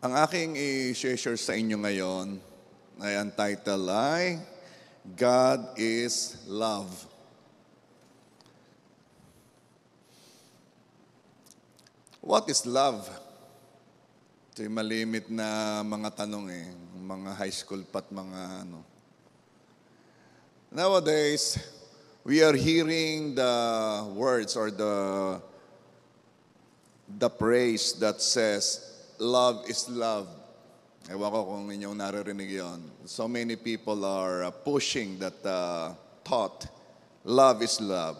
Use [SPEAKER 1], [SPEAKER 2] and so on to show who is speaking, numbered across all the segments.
[SPEAKER 1] Ang aking i-share sa inyo ngayon ay ang title ay God is Love. What is love? Ito yung malimit na mga tanong mga high school pat mga ano. Nowadays, we are hearing the words or the praise that says, love is love. Ewan ko kung inyong naririnig yon. So many people are pushing that thought, love is love.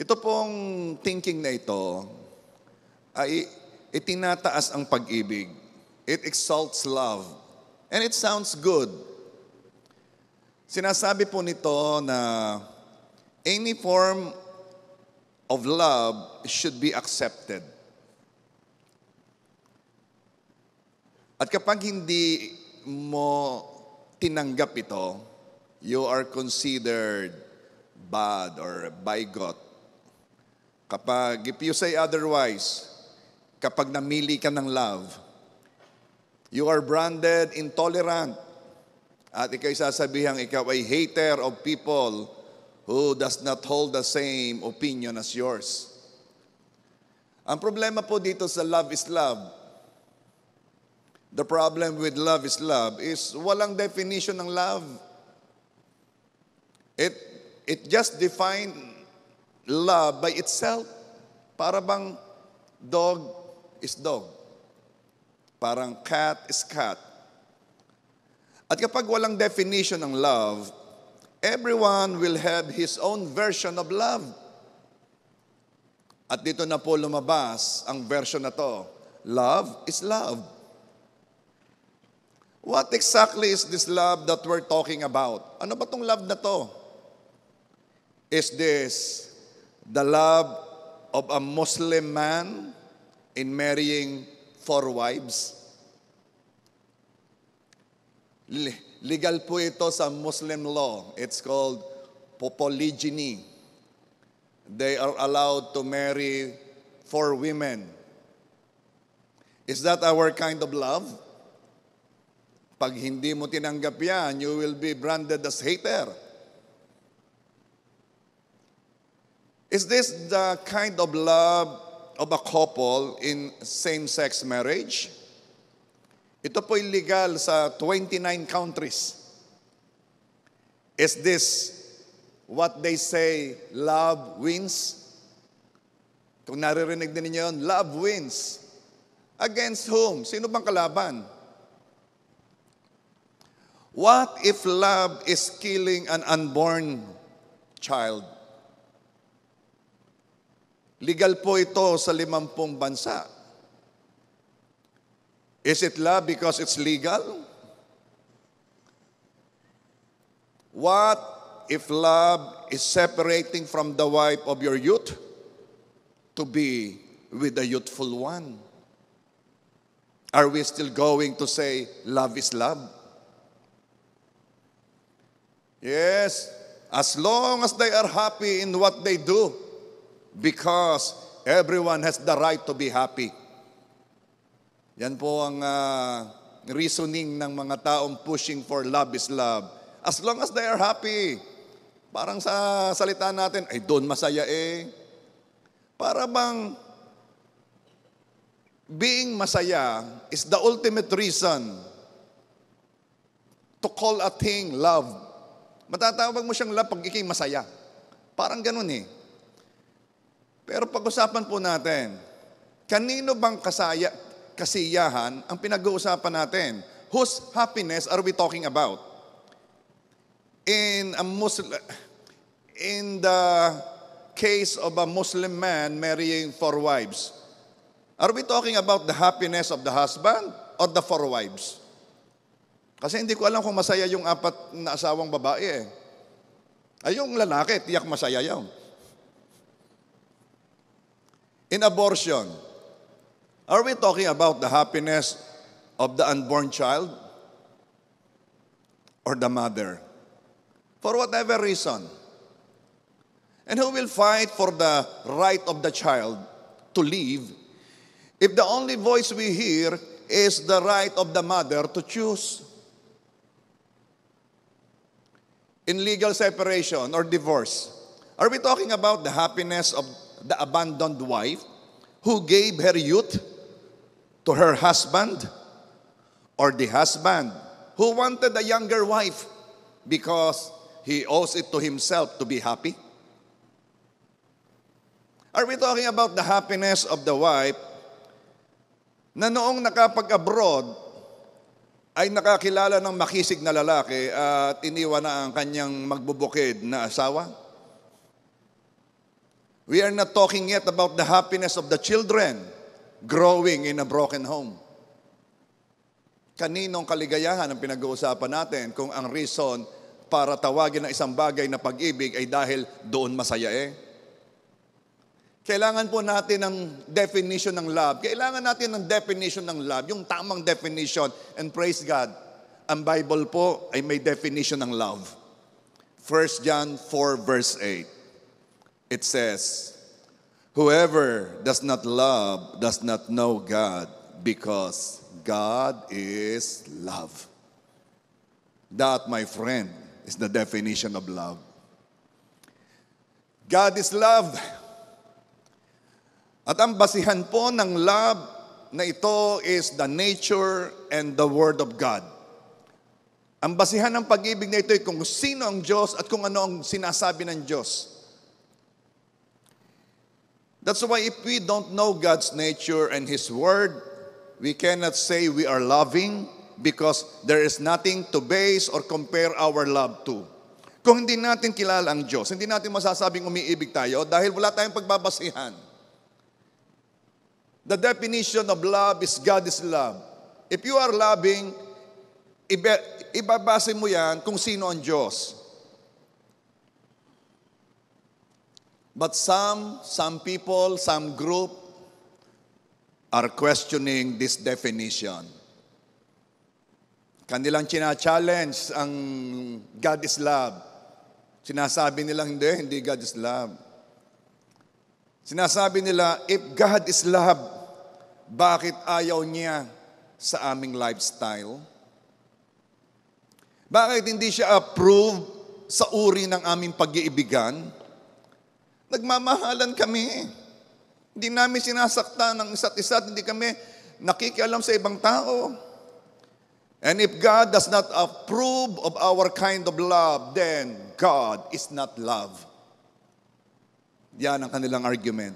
[SPEAKER 1] Ito pong thinking na ito ay itinataas ang pag-ibig. It exalts love. And it sounds good. Sinasabi po nito na any form of love should be accepted. At kapag hindi mo tinanggap ito, you are considered bad or bigot. Kapag, if you say otherwise, kapag namili ka ng love, you are branded intolerant. At ikaw'y sasabihang ikaw ay hater of people who does not hold the same opinion as yours. Ang problema po dito sa love is love. The problem with love is walang definition ng love. It just define love by itself. Para bang dog is dog. Parang cat is cat. At kapag walang definition ng love, everyone will have his own version of love. At dito na po lumabas ang version na to. Love is love. What exactly is this love that we're talking about? Ano ba tong love na to? Is this the love of a Muslim man in marrying 4 wives? Legal po ito sa Muslim law. It's called polygyny. They are allowed to marry 4 women. Is that our kind of love? Pag hindi mo tinanggap yan, you will be branded as hater. Is this the kind of love of a couple in same-sex marriage? Ito po illegal sa 29 countries. Is this what they say, love wins? Kung naririnig din ninyo yun, love wins. Against whom? Sino bang kalaban? What if love is killing an unborn child? Legal po ito sa 50 bansa. Is it love because it's legal? What if love is separating from the wife of your youth to be with the youthful one? Are we still going to say love is love? Yes, as long as they are happy in what they do, because everyone has the right to be happy. Yan po ang reasoning ng mga taong pushing for love is love. As long as they are happy. Parang sa salita natin, ay doon masaya Para bang being masaya is the ultimate reason to call a thing love. Matatawag mo siyang love pag ikay masaya. Parang ganun Pero pag-usapan po natin, kanino bang kasiyahan ang pinag-uusapan natin? Whose happiness are we talking about? In the case of a Muslim man marrying 4 wives, are we talking about the happiness of the husband or the 4 wives? Kasi hindi ko alam kung masaya yung 4 na asawang babae Ay yung lalaki, tiyak masaya yun. In abortion, are we talking about the happiness of the unborn child or the mother? For whatever reason. And who will fight for the right of the child to live if the only voice we hear is the right of the mother to choose? In legal separation or divorce, are we talking about the happiness of the abandoned wife who gave her youth to her husband, or the husband who wanted a younger wife because he owes it to himself to be happy? Are we talking about the happiness of the wife na noong nakapag-abroad ay nakakilala ng makisig na lalaki at iniwan na ang kanyang magbubukid na asawa? We are not talking yet about the happiness of the children growing in a broken home. Kaninong kaligayahan ang pinag-uusapan natin kung ang reason para tawagin ang isang bagay na pag-ibig ay dahil doon masaya eh? Kailangan po natin ng definition ng love. Kailangan natin ng definition ng love, yung tamang definition. And praise God, ang Bible po ay may definition ng love. 1 John 4 verse 8. It says, whoever does not love does not know God, because God is love. That, my friend, is the definition of love. God is love. At ang basihan po ng love na ito is the nature and the Word of God. Ang basihan ng pag-ibig na ito ay kung sino ang Diyos at kung ano ang sinasabi ng Diyos. That's why if we don't know God's nature and His Word, we cannot say we are loving because there is nothing to base or compare our love to. Kung hindi natin kilala ang Diyos, hindi natin masasabing umiibig tayo dahil wala tayong pagbabasihan. The definition of love is God is love. If you are loving, ibabase mo yan kung sino ang Diyos. But some people, some group are questioning this definition. Kanilang china-challenge ang God is love. Sinasabi nila hindi God is love. Sinasabi nila, if God is love, bakit ayaw niya sa aming lifestyle? Bakit hindi siya approve sa uri ng aming pag-iibigan? Nagmamahalan kami. Hindi namin sinasaktan ng isa't isa, hindi kami nakikialam sa ibang tao. And if God does not approve of our kind of love, then God is not love. Yan ang kanilang argument.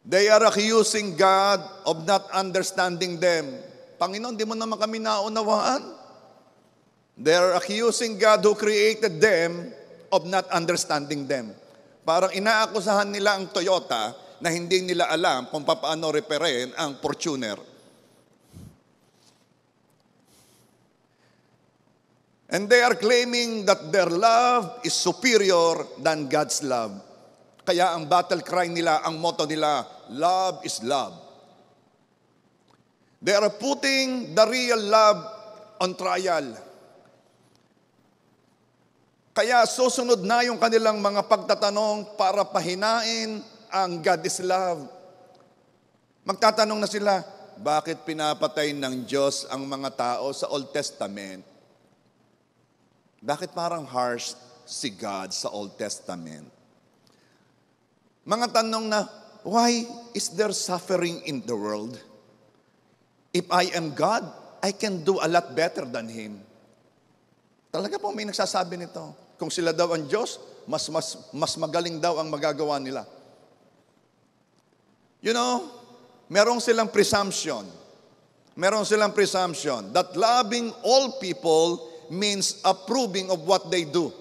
[SPEAKER 1] They are accusing God of not understanding them. Panginoon, di mo naman kami naunawaan. They are accusing God who created them of not understanding them. Parang inaakusahan nila ang Toyota na hindi nila alam kung paano repairin ang Fortuner. And they are claiming that their love is superior than God's love. Kaya ang battle cry nila, ang motto nila, love is love. They are putting the real love on trial. Kaya susunod na yung kanilang mga pagtatanong para pahinain ang God is love. Magtatanong na sila, bakit pinapatay ng Diyos ang mga tao sa Old Testament? Bakit parang harsh si God sa Old Testament? Mga tanong na, why is there suffering in the world? If I am God, I can do a lot better than Him. Talaga po may nagsasabi nito. Kung sila daw ang Diyos, mas magaling daw ang magagawa nila. You know, merong silang presumption. Merong silang presumption that loving all people means approving of what they do.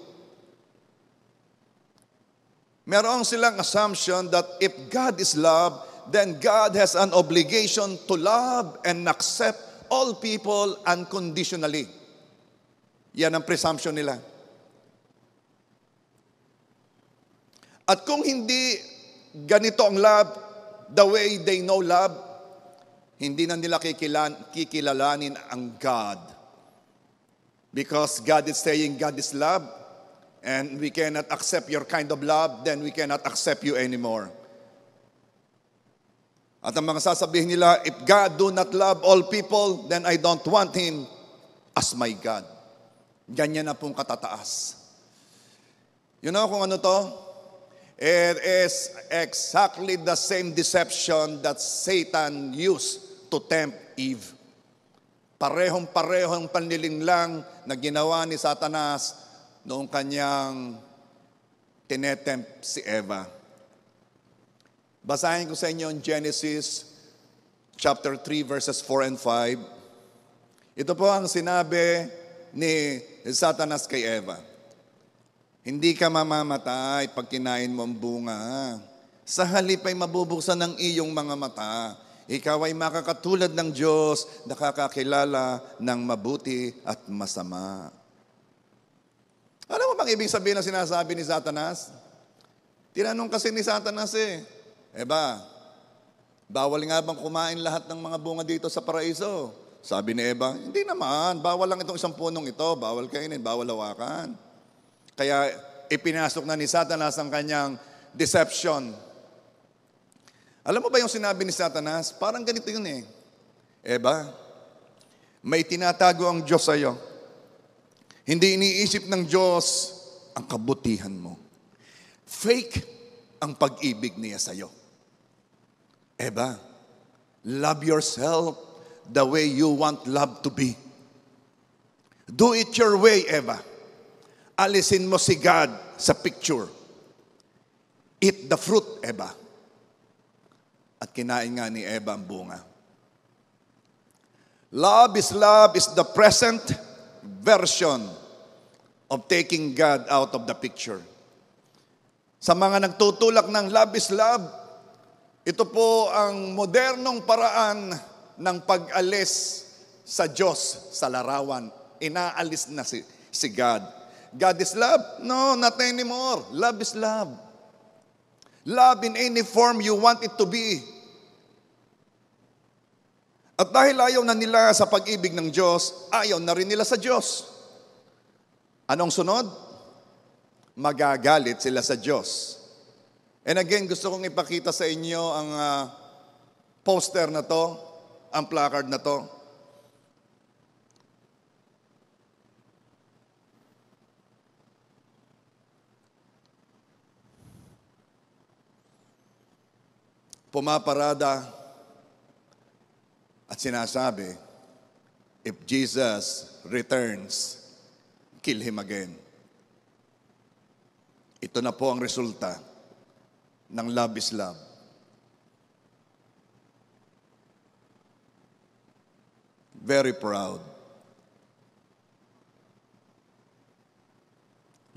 [SPEAKER 1] Meron silang assumption that if God is love, then God has an obligation to love and accept all people unconditionally. Yan ang presumption nila. At kung hindi ganito ang love, the way they know love, hindi na nila kikilalanin ang God. Because God is saying God is love, and we cannot accept your kind of love, then we cannot accept you anymore. At ang mga sasabihin nila, if God do not love all people, then I don't want Him as my God. Ganyan na pong katataas. You know kung ano to? It is exactly the same deception that Satan used to tempt Eve. Parehong-parehong panlilinglang na ginawa ni Satanas noong kanyang tinetempt si Eva. Basahin ko sa inyo in Genesis chapter 3 verses 4 and 5. Ito po ang sinabi ni Satanas kay Eva. Hindi ka mamamatay pag kinain mo ang bunga. Sa halip ay mabubuksan ng iyong mga mata. Ikaw ay makakatulad ng Diyos, nakakakilala ng mabuti at masama. Alam mo bang ibig sabihin na sinasabi ni Satanas? Tinanong kasi ni Satanas Eva, bawal nga bang kumain lahat ng mga bunga dito sa paraiso? Sabi ni Eva, hindi naman, bawal lang itong isang punong ito, bawal kainin, bawal hawakan. Kaya ipinasok na ni Satanas ang kanyang deception. Alam mo ba yung sinabi ni Satanas? Parang ganito yun Eva, may tinatago ang Diyos sa iyo. Hindi iniisip ng Diyos ang kabutihan mo. Fake ang pag-ibig niya sa iyo. Eva, love yourself the way you want love to be. Do it your way, Eva. Alisin mo si God sa picture. Eat the fruit, Eva. At kinain nga ni Eva ang bunga. Love is the present version of taking God out of the picture. Sa mga nagtutulak ng love is love, ito po ang modernong paraan ng pag-alis sa Diyos sa larawan. Inaalis na si God. God is love? No, not anymore. Love is love. Love in any form you want it to be. At dahil ayaw na nila sa pag-ibig ng Diyos, ayaw na rin nila sa Diyos. Anong sunod? Magagalit sila sa Diyos. And again, gusto kong ipakita sa inyo ang poster na to, ang placard na to. Pumaparada at sinasabi, if Jesus returns, kill Him again. Ito na po ang resulta ng love is love. Very proud.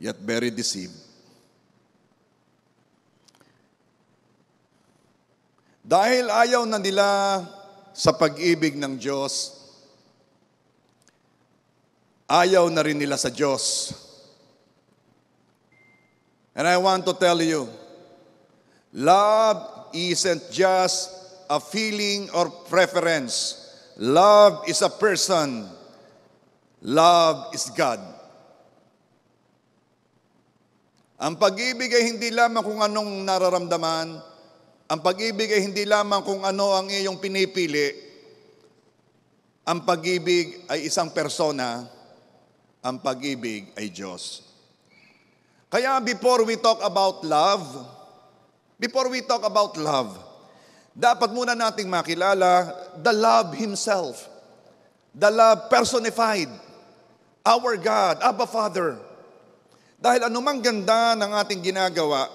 [SPEAKER 1] Yet very deceived. Dahil ayaw na nila sa pag-ibig ng Diyos, ayaw na rin nila sa Diyos. And I want to tell you, love isn't just a feeling or preference. Love is a person. Love is God. Ang pag-ibig ay hindi lamang kung anong nararamdaman. Ang pag-ibig ay hindi lamang kung ano ang iyong pinipili. Ang pag-ibig ay isang persona. Ang pag-ibig ay Diyos. Kaya before we talk about love, dapat muna nating makilala the love Himself. The love personified. Our God, Abba Father. Dahil anumang ganda ng ating ginagawa,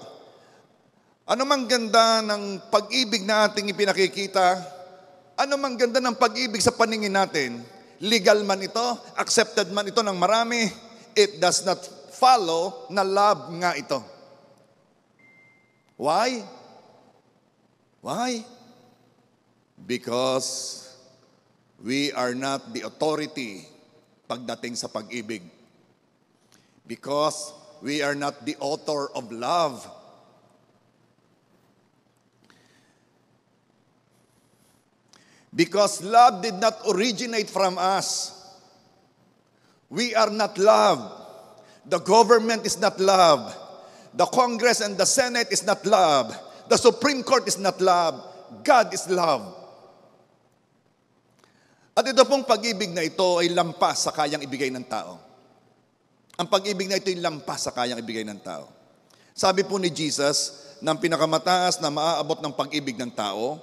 [SPEAKER 1] anumang ganda ng pag-ibig na ating ipinakikita, anumang ganda ng pag-ibig sa paningin natin, legal man ito, accepted man ito ng marami, it does not follow na love nga ito. Why? Why? Because we are not the authority pagdating sa pag-ibig. Because we are not the author of love. Because love did not originate from us. We are not love. The government is not love. The Congress and the Senate is not love. The Supreme Court is not love. God is love. At ito pong pag-ibig na ito ay lampas sa kayang ibigay ng tao. Ang pag-ibig na ito ay lampas sa kayang ibigay ng tao. Sabi po ni Jesus, na ang pinakamataas na maaabot ng pag-ibig ng tao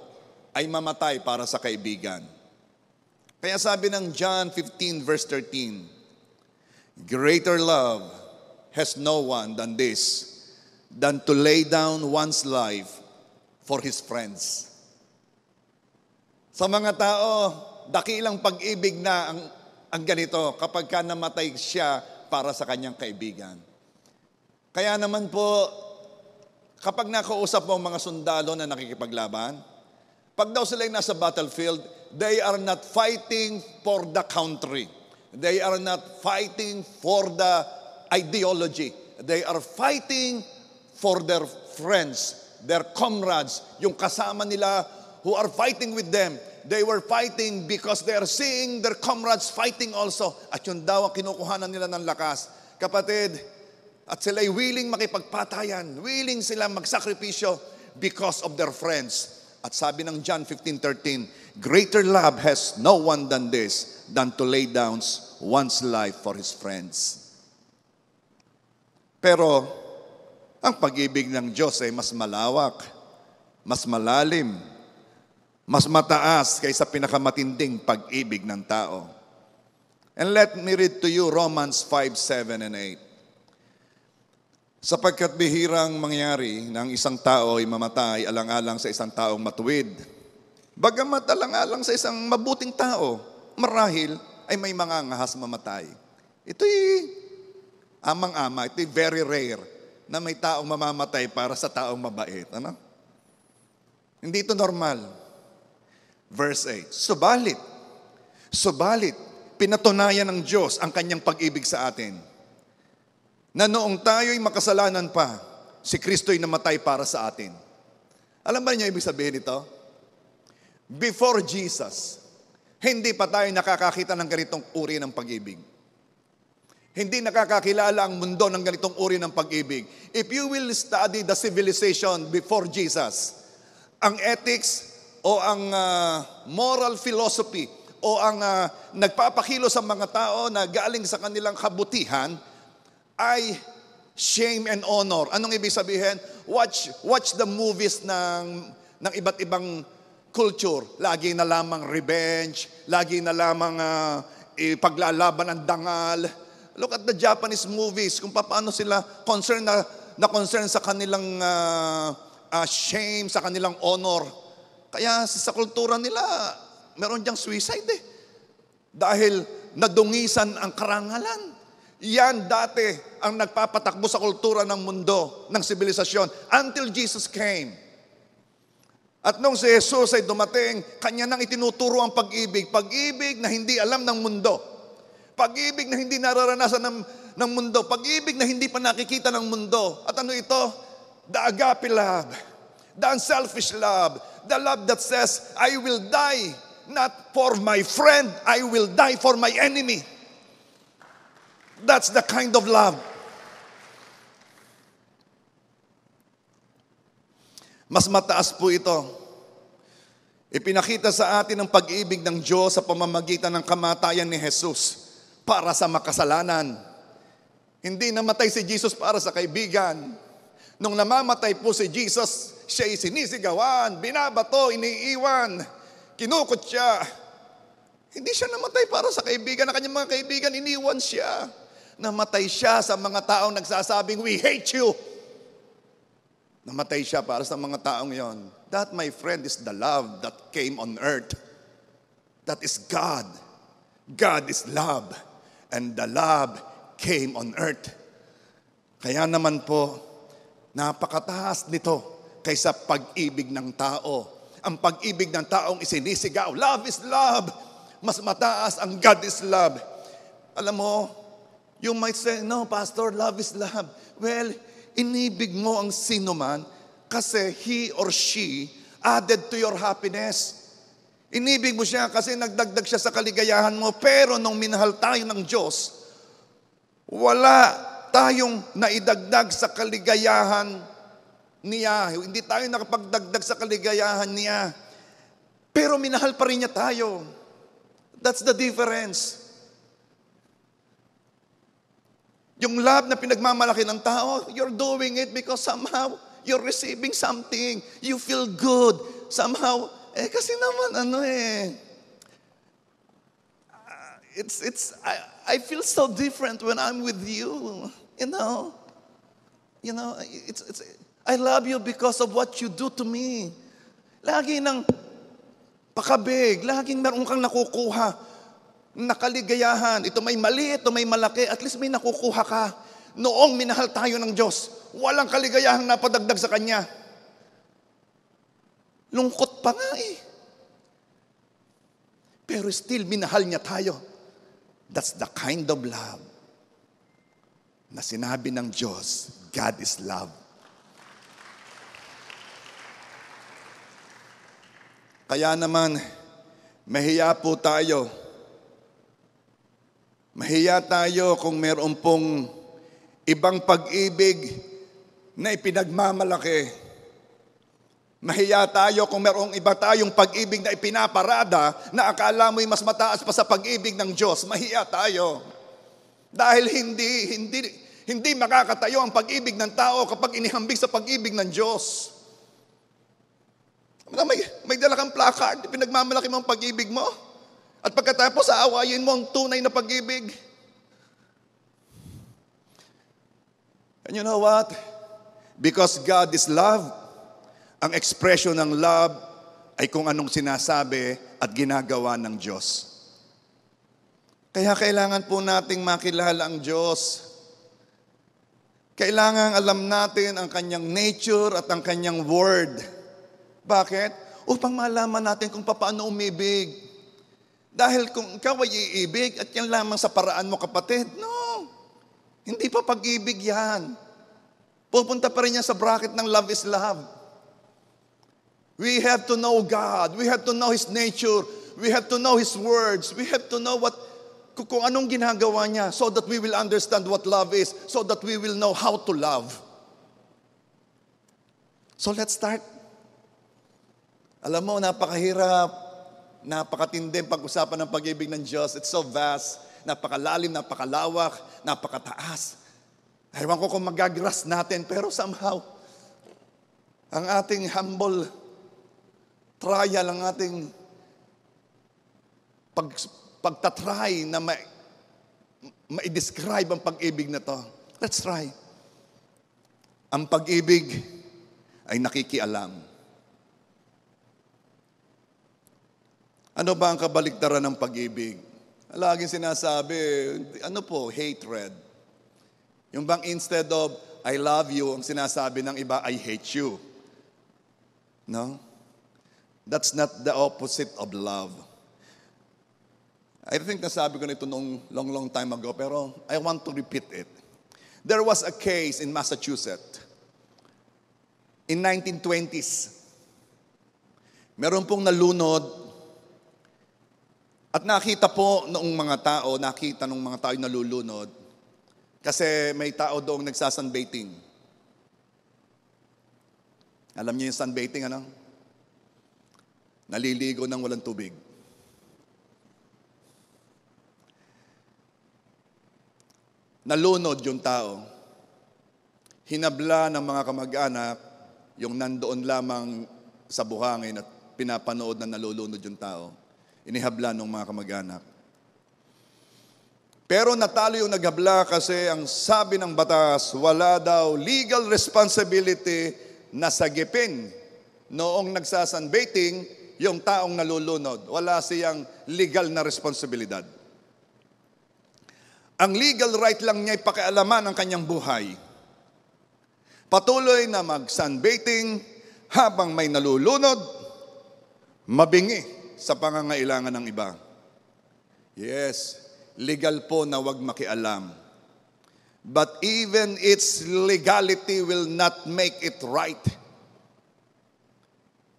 [SPEAKER 1] ay mamatay para sa kaibigan. Kaya sabi ng John 15 verse 13, greater love has no one than this, than to lay down one's life for his friends. Sa mga tao, dakilang pag-ibig na ang ganito kapag ka namatay siya para sa kanyang kaibigan. Kaya naman po, kapag nakausap mo ang mga sundalo na nakikipaglaban, pag daw sila nasa battlefield, they are not fighting for the country. They are not fighting for the ideology. They are fighting for their friends, their comrades, yung kasama nila who are fighting with them. They were fighting because they are seeing their comrades fighting also. At yun daw ang kinukuhanan nila ng lakas. Kapatid, at sila'y willing makipagpatayan, willing sila magsakripisyo because of their friends. At sabi ng John 15:13, greater love has no one than this, than to lay down one's life for his friends. Pero, ang pag-ibig ng Diyos ay mas malawak, mas malalim, mas mataas kaysa pinakamatinding pag-ibig ng tao. And let me read to you Romans 5:7 and 8. Sapagkat bihirang mangyari na ang isang tao ay mamatay alang-alang sa isang taong matuwid. Bagamat alang-alang sa isang mabuting tao, marahil ay may mga ngahas mamatay. Ito'y amang-ama, ito'y very rare na may taong mamamatay para sa taong mabait. Ano? Hindi ito normal. Verse 8, Subalit, pinatunayan ng Diyos ang kanyang pag-ibig sa atin, na noong tayo'y makasalanan pa, si Kristo'y namatay para sa atin. Alam ba niyo ibig sabihin nito? Before Jesus, hindi pa tayo nakakakita ng ganitong uri ng pag-ibig. Hindi nakakakilala ang mundo ng ganitong uri ng pag-ibig. If you will study the civilization before Jesus, ang ethics o ang moral philosophy o ang nagpapakilo sa mga tao na galing sa kanilang kabutihan ay shame and honor. Anong ibig sabihin? Watch the movies ng iba't ibang culture. Lagi na lamang revenge, lagi na lamang paglalaban ng dangal. Look at the Japanese movies, kung paano sila concern sa kanilang shame, sa kanilang honor. Kaya sa kultura nila, meron diyang suicide dahil nadungisan ang karangalan. Yan dati ang nagpapatakbo sa kultura ng mundo, ng sibilisasyon, until Jesus came. At nung si Jesus ay dumating, kanya nang itinuturo ang pag-ibig. Pag-ibig na hindi alam ng mundo. Pag-ibig na hindi nararanasan ng mundo. Pag-ibig na hindi pa nakikita ng mundo. At ano ito? The agape love. The unselfish love. The love that says, I will die not for my friend, I will die for my enemy. That's the kind of love. Mas mataas po ito. Ipinakita sa atin ang pag-ibig ng Diyos sa pamamagitan ng kamatayan ni Jesus para sa makasalanan. Hindi namatay si Jesus para sa kaibigan. Nung namamatay po si Jesus, siya'y sinisigawan, binabato, iniiwan, kinukot siya. Hindi siya namatay para sa kaibigan. Ang kanyang mga kaibigan, iniwan siya. Namatay siya sa mga taong nagsasabing, we hate you. Namatay siya para sa mga taong yon. That, my friend, is the love that came on earth. That is God. God is love. And the love came on earth. Kaya naman po, napakataas nito kaysa pag-ibig ng tao. Ang pag-ibig ng taong isinisigaw, love is love. Mas mataas ang God is love. Alam mo, you might say, no, Pastor, love is love. Well, inibig mo ang sino man kasi he or she added to your happiness. Inibig mo siya kasi nagdagdag siya sa kaligayahan mo. Pero nung minahal tayo ng Diyos, wala tayong naidagdag sa kaligayahan niya. Hindi tayo nakapagdagdag sa kaligayahan niya. Pero minahal pa rin niya tayo. That's the difference. Yung love na pinagmamalaki ng tao, you're doing it because somehow you're receiving something. You feel good. Somehow, kasi naman I feel so different when I'm with you. I love you because of what you do to me. Lagi ng pakabig, laging meron kang nakukuha, nakaligayahan. Ito may mali, ito may malaki, at least may nakukuha ka. Noong minahal tayo ng Diyos, walang kaligayahang napadagdag sa Kanya. Lungkot pa nga Pero still, minahal niya tayo. That's the kind of love na sinabi ng Diyos, God is love. Kaya naman, mahiya po tayo. Mahiya tayo kung meron pong ibang pag-ibig na ipinagmamalaki. Mahiya tayo kung merong iba tayong pag-ibig na ipinaparada na akala mo'y mas mataas pa sa pag-ibig ng Diyos. Mahiya tayo. Dahil hindi makakatayo ang pag-ibig ng tao kapag inihambing sa pag-ibig ng Diyos. May dala kang placard, pinagmamalaki mo ang pag-ibig mo. At pagkatapos, aawayin mo ang tunay na pag-ibig. And you know what? Because God is love, ang ekspresyon ng love ay kung anong sinasabi at ginagawa ng Diyos. Kaya kailangan po nating makilala ang Diyos. Kailangan alam natin ang Kanyang nature at ang Kanyang word. Bakit? Upang malaman natin kung paano umibig. Dahil kung ikaw ay iibig at yan lamang sa paraan mo, kapatid, no. Hindi pa pag-ibig yan. Pupunta pa rin yan sa bracket ng love is love. We have to know God. We have to know His nature. We have to know His words. We have to know kung anong ginagawa niya so that we will understand what love is, so that we will know how to love. So let's start. Alam mo, napakahirap, napakatindi pag-usapan ng pag-ibig ng Diyos. It's so vast, napakalalim, napakalawak, napakataas. Ewan ko kung magagrasp natin, pero somehow, ang ating humble trial, ang ating pagtatry na ma-describe ang pag-ibig na to. Let's try. Ang pag-ibig ay nakikialam. Ano ba ang kabaliktaran ng pag-ibig? Laging sinasabi, hatred. Yung bang instead of, I love you, ang sinasabi ng iba, I hate you. No? That's not the opposite of love. I think nasabi ko nito nung long time ago, pero I want to repeat it. There was a case in Massachusetts in 1920s. Meron pong nalunod at nakita nung mga tao yung nalulunod kasi may tao doong nagsasunbathing. Alam niyo yung sunbathing, ano? Naliligo ng walang tubig. Nalunod yung tao. Hinabla ng mga kamag-anak yung nandoon lamang sa buhangin at pinapanood na nalulunod yung tao. Inihabla ng mga kamag-anak. Pero natalo yung naghabla kasi ang sabi ng batas, wala daw legal responsibility na sagipin noong nagsasunbathing yung taong nalulunod. Wala siyang legal na responsibilidad. Ang legal right lang niya ay pakialaman ang kanyang buhay. Patuloy na mag-sunbathing habang may nalulunod, mabingi sa pangangailangan ng iba. Yes, legal po na wag makialam. But even its legality will not make it right.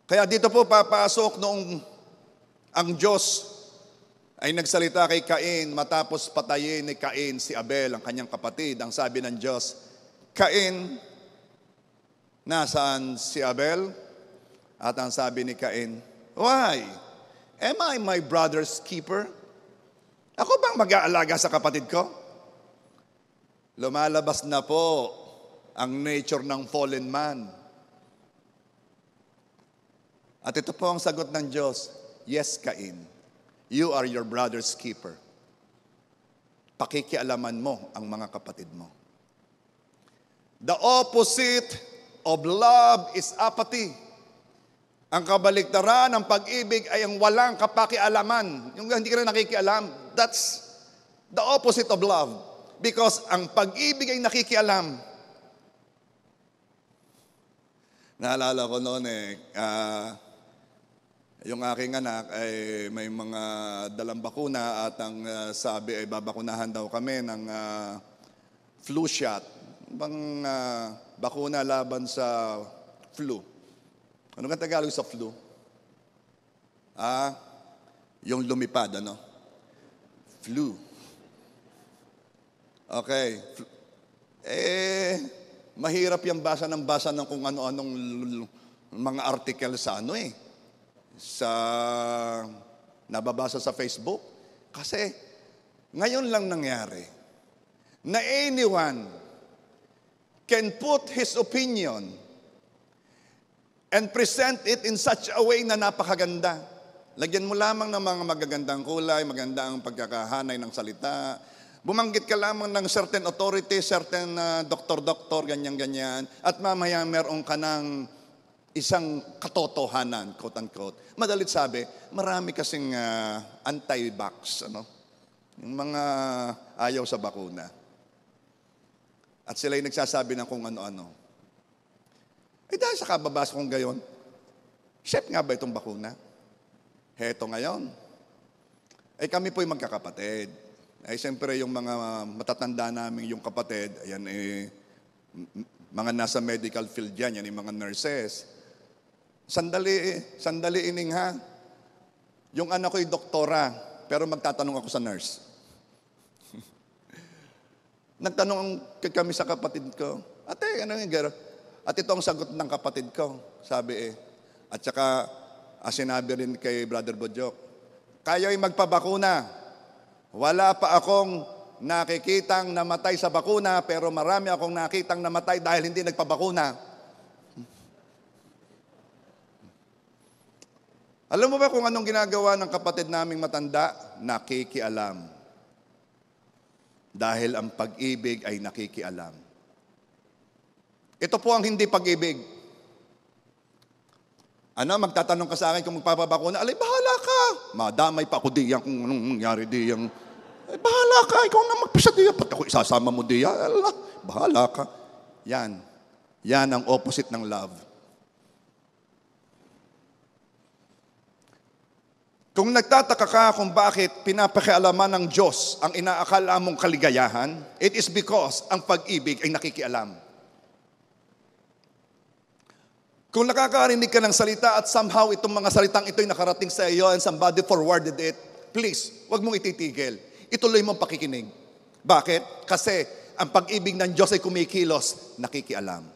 [SPEAKER 1] Kaya dito po papasok noong ang Diyos ay nagsalita kay Cain matapos patayin ni Cain si Abel, ang kanyang kapatid. Ang sabi ng Diyos, Cain, nasaan si Abel? At ang sabi ni Cain, why? Am I my brother's keeper? Ako bang mag-aalaga sa kapatid ko? Lumalabas na po ang nature ng fallen man. At ito po ang sagot ng Diyos, yes, Cain, you are your brother's keeper. Pakikialaman mo ang mga kapatid mo. The opposite of love is apathy. Ang kabaliktaran ng pag-ibig ay ang walang kapakialaman. Yung hindi ka na nakikialam, that's the opposite of love. Because ang pag-ibig ay nakikialam. Naalala ko noon yung aking anak ay may mga dalang bakuna at ang sabi ay babakunahan daw kami ng flu shot. Bang bakuna laban sa flu. Ano ka Tagalog sa flu? Yung lumipad, ano? Flu. Okay. Mahirap yung basa ng kung ano-anong mga article sa sa nababasa sa Facebook. Kasi ngayon lang nangyari na anyone can put his opinion and present it in such a way na napakaganda. Lagyan mo lamang ng mga magagandang kulay, magandang pagkakahanay ng salita. Bumanggit ka lamang ng certain authority, certain doktor, ganyan-ganyan. At mamaya meron ka ng isang katotohanan, quote-unquote. Madalit sabi, marami kasing anti-vax, yung mga ayaw sa bakuna. At sila'y nagsasabi ng kung ano-ano. Dahil sa kababasa kong gayon, safe nga ba itong bakuna? Heto ngayon. Kami po'y magkakapatid. Siyempre yung mga matatanda namin yung kapatid, ayan mga nasa medical field yan yung mga nurses. Sandali ining ha. Yung anak ko'y doktora, pero magtatanong ako sa nurse. Nagtanong kami sa kapatid ko, ate, ano yung gano'n? At ito ang sagot ng kapatid ko, sabi At saka, sinabi rin kay Brother Bodyok, kayo'y magpabakuna. Wala pa akong nakikitang namatay sa bakuna, pero marami akong nakitang namatay dahil hindi nagpabakuna. Alam mo ba kung anong ginagawa ng kapatid naming matanda? Nakikialam. Dahil ang pag-ibig ay nakikialam. Ito po ang hindi pag-ibig. Magtatanong ka sa akin kung magpapabakuna, alay, bahala ka. Madamay pa ako diyan kung anong nangyari diyan. Bahala ka, ikaw na magpisa diyan. Ba't ako isasama mo diyan? Bahala ka. Yan ang opposite ng love. Kung nagtataka ka kung bakit pinapakialaman ng Diyos ang inaakala mong kaligayahan, it is because ang pag-ibig ay nakikialam. Kung nakakarinig ka ng salita at somehow itong mga salitang ito'y nakarating sa iyo and somebody forwarded it, please, huwag mong ititigil. Ituloy mong pakikinig. Bakit? Kasi ang pag-ibig ng Diyos ay kumikilos, nakikialam.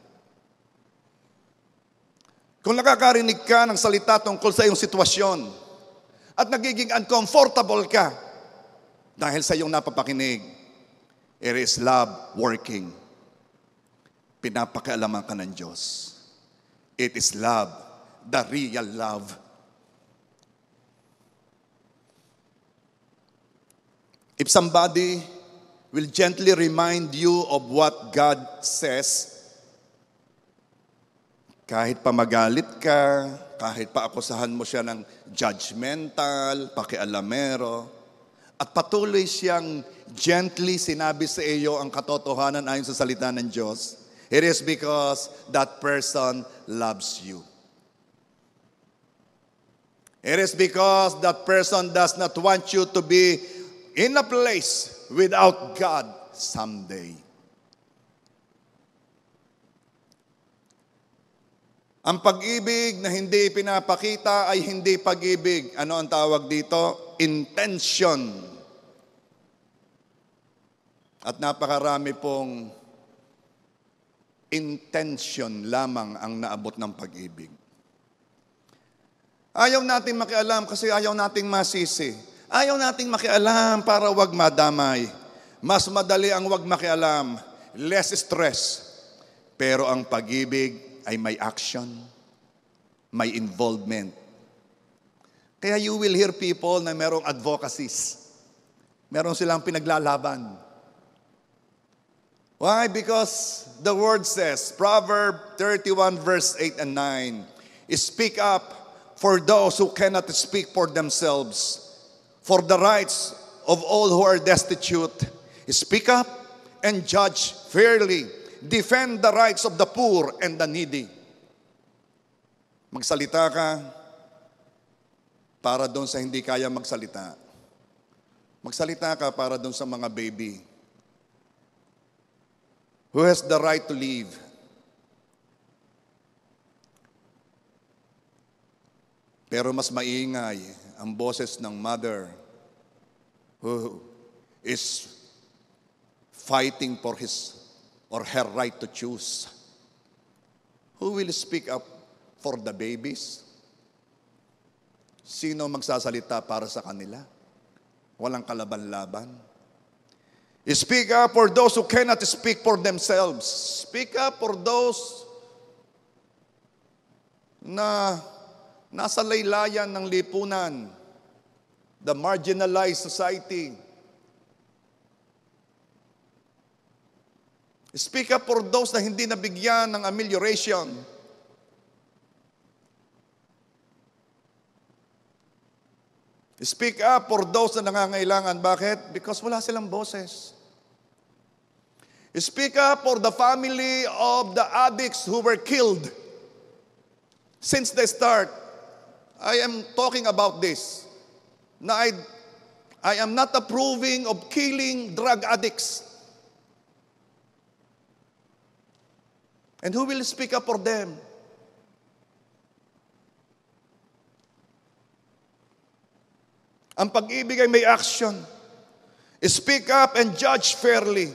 [SPEAKER 1] Kung nakakarinig ka ng salita tungkol sa iyong sitwasyon at nagiging uncomfortable ka dahil sa iyong napapakinig, it is love working. Pinapakialaman ka ng Diyos. It is love, the real love. If somebody will gently remind you of what God says, kahit pa magalit ka, kahit pa akusahan mo siya ng judgmental, pakialamero, at patuloy siyang gently sinabi sa iyo ang katotohanan ayon sa salita ng Diyos, it is because that person loves you. It is because that person does not want you to be in a place without God someday. Ang pag-ibig na hindi pinapakita ay hindi pag-ibig. Ano ang tawag dito? Intention. At napakarami pong intention lamang ang naabot ng pag-ibig. Ayaw nating makialam kasi ayaw nating masisi. Ayaw nating makialam para wag madamay. Mas madali ang wag makialam, less stress. Pero ang pag-ibig ay may action, may involvement. Kaya you will hear people na merong advocacies. Meron silang pinaglalaban. Why? Because the word says, Proverb 31 verse 8 and 9, speak up for those who cannot speak for themselves, for the rights of all who are destitute. Speak up and judge fairly. Defend the rights of the poor and the needy. Magsalita ka para doon sa hindi kaya magsalita. Magsalita ka para doon sa mga baby who has the right to live. Pero mas maingay ang boses ng mother who is fighting for his or her right to choose. Who will speak up for the babies? Sino magsasalita para sa kanila? Walang kalaban-laban. Speak up for those who cannot speak for themselves. Speak up for those na nasa laylayan ng lipunan, the marginalized society. Speak up for those na hindi nabigyan ng amelioration. Speak up for those na nangangailangan. Bakit? Because wala silang boses. Speak up for the family of the addicts who were killed since the start. I am talking about this. Na I am not approving of killing drug addicts. And who will speak up for them? Ang pag-ibig ay may action. Speak up and judge fairly.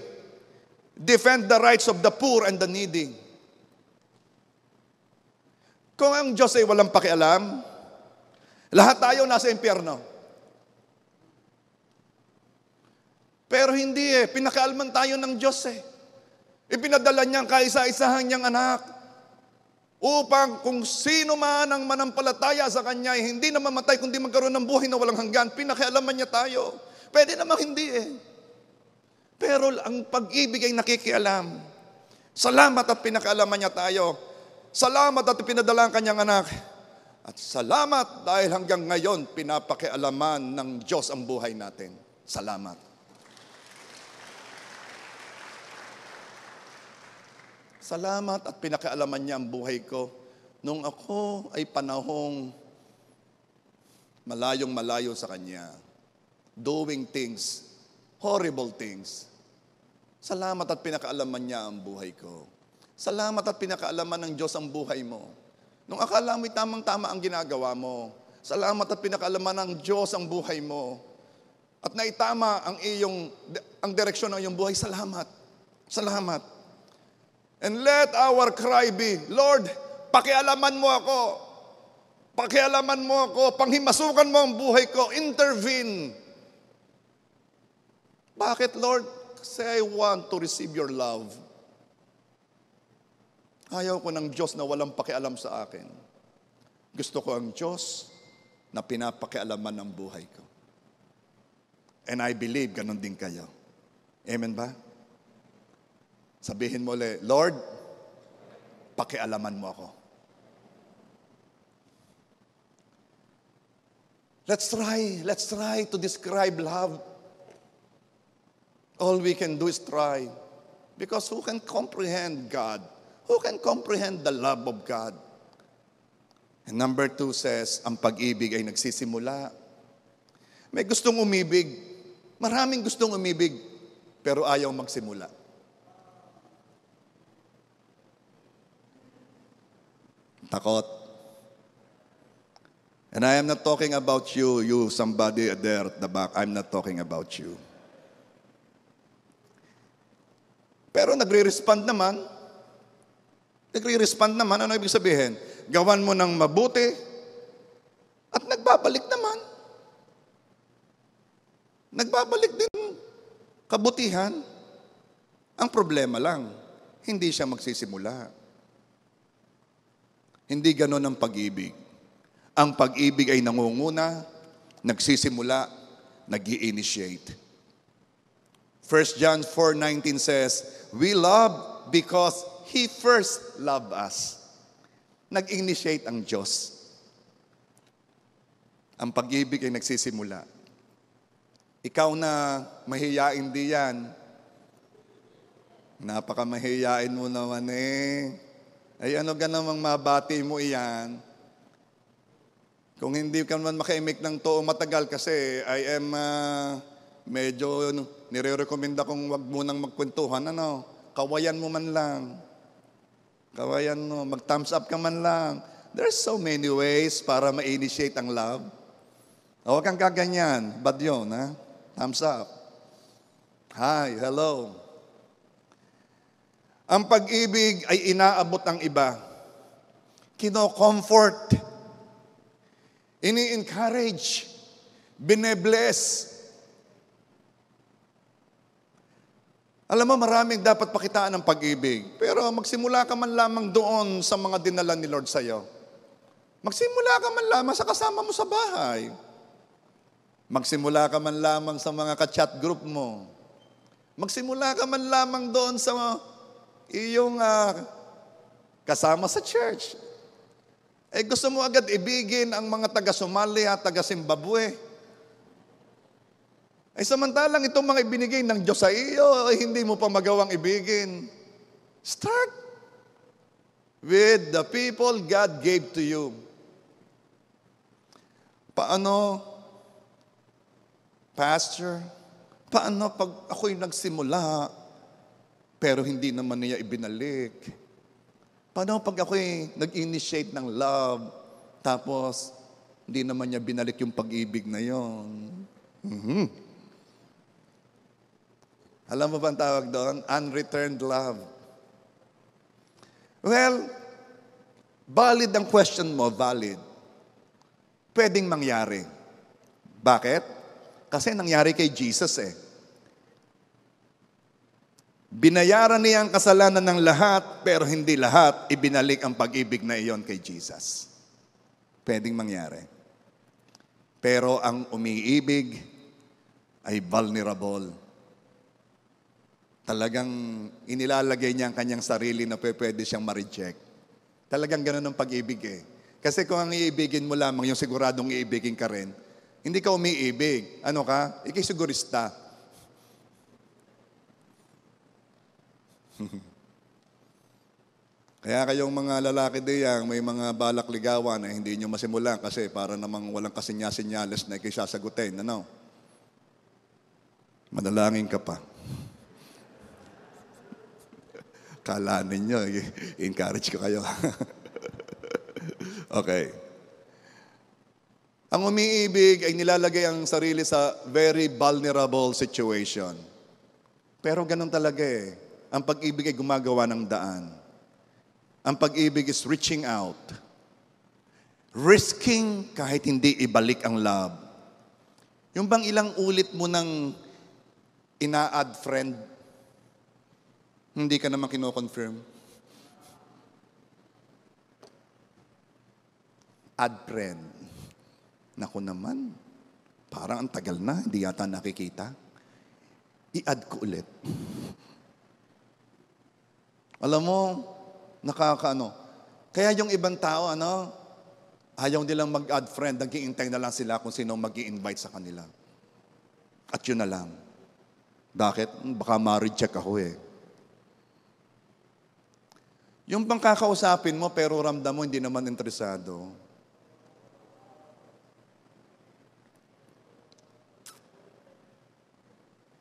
[SPEAKER 1] Defend the rights of the poor and the needy. Kung ang Diyos ay walang pakialam, lahat tayo nasa impyerno. Pero hindi pinakaalman tayo ng Diyos Ipinadala niyang kaisa-isahan niyang anak upang kung sino man ang manampalataya sa Kanya ay hindi na mamatay kundi magkaroon ng buhay na walang hanggan. Pinakialaman niya tayo. Pwede namang hindi Pero ang pag-ibig ay nakikialam. Salamat at pinakialaman niya tayo. Salamat at ipinadala ang Kanyang anak. At salamat dahil hanggang ngayon pinapakialaman ng Diyos ang buhay natin. Salamat. Salamat at pinakialaman niya ang buhay ko nung ako ay panahong malayong-malayo sa Kanya. Doing things, horrible things. Salamat at pinakaalaman niya ang buhay ko. Salamat at pinakaalaman ng Diyos ang buhay mo. Nung akala mo'y tamang-tama ang ginagawa mo, salamat at pinakaalaman ng Diyos ang buhay mo. At naitama ang direksyon ng iyong buhay, salamat. Salamat. And let our cry be, Lord, pakialaman mo ako. Pakialaman mo ako. Panghimasukan mo ang buhay ko. Intervene. Bakit, Lord? Kasi I want to receive your love. Ayaw ko ng Diyos na walang pakialam sa akin. Gusto ko ang Diyos na pinapakialaman ng buhay ko. And I believe ganun din kayo. Amen ba? Sabihin mo ulit, Lord, pakialaman mo ako. Let's try to describe love. All we can do is try. Because who can comprehend God? Who can comprehend the love of God? And number 2 says, ang pag-ibig ay nagsisimula. May gustong umibig. Maraming gustong umibig, pero ayaw magsimula. Takot. And I am not talking about you somebody there at the back. I'm not talking about you. Pero nagre-respond naman. Ano ibig sabihin? Gawan mo ng mabuti, At nagbabalik naman. Nagbabalik din kabutihan. Ang problema lang, hindi siya magsisimula. Hindi ganon ang pag-ibig. Ang pag-ibig ay nangunguna, nagsisimula, nag-i-initiate. 1 John 4:19 says, we love because He first loved us. Nag-initiate ang Diyos. Ang pag-ibig ay nagsisimula. Ikaw na mahiyain di yan, napakamahiyain mo naman eh. Ay ano ka namang mabati mo iyan? Kung hindi ka naman makaimik ng toong matagal kasi I am medyo nire-recommenda kong wag munang magkwentuhan. Kawayan mo man lang. Kawayan mo, mag-thumbs up ka man lang. There's so many ways para ma-initiate ang love. Huwag kang kaganyan. Bad yun, ha? Thumbs up. Hi, hello. Ang pag-ibig ay inaabot ang iba. Kino-comfort. Ini-encourage. Bine-bless. Alam mo, maraming dapat pakitaan ng pag-ibig. Pero magsimula ka man lamang doon sa mga dinala ni Lord sa'yo. Magsimula ka man lamang sa kasama mo sa bahay. Magsimula ka man lamang sa mga ka-chat group mo. Magsimula ka man lamang doon sa iyong kasama sa church. Gusto mo agad ibigin ang mga taga-Somalia, taga-Zimbabwe. Samantalang itong mga ibinigay ng Diyos sa iyo, hindi mo pa magawang ibigin. Start with the people God gave to you. Paano, Pastor? Paano pag ako'y nagsimula, pero hindi naman niya ibinalik? Paano pag ako'y nag-initiate ng love, tapos hindi naman niya binalik yung pag-ibig na yon? Alam mo ba ang tawag doon? Unreturned love. Well, valid ang question mo, valid. Pwedeng mangyari. Bakit? Kasi nangyari kay Jesus eh. Binayaran niya ang kasalanan ng lahat, pero hindi lahat ibinalik ang pag-ibig na iyon kay Jesus. Pwedeng mangyari. Pero ang umiibig ay vulnerable. Talagang inilalagay niya ang kanyang sarili na pwede siyang ma-reject. Talagang ganun ang pag-ibig eh. Kasi kung ang iibigin mo lamang, yung siguradong iibigin ka rin, hindi ka umiibig. Ano ka? Ikay sigurista. Kaya kayong mga lalaki diyang may mga balak ligawan na hindi nyo masimulan kasi para namang walang kasinya-sinyales na ikay sasagutin. Ano? Manalangin ka pa. Kala ninyo, encourage ko kayo. Okay. Ang umiibig ay nilalagay ang sarili sa very vulnerable situation. Pero ganun talaga eh. Ang pag-ibig ay gumagawa ng daan. Ang pag-ibig is reaching out. Risking kahit hindi ibalik ang love. Yung bang ilang ulit mo nang ina-add friend, hindi ka naman kino-confirm. Add friend. Naku naman, parang ang tagal na, hindi yata nakikita. I-add ko ulit. Alam mo, nakakaano. Kaya yung ibang tao, ayaw nilang mag-add friend, nag-iintay na lang sila kung sino mag-i-invite sa kanila. At yun na lang. Bakit? Baka ma-reject ako eh. Yung bang kakausapin mo pero ramdam mo hindi naman interesado.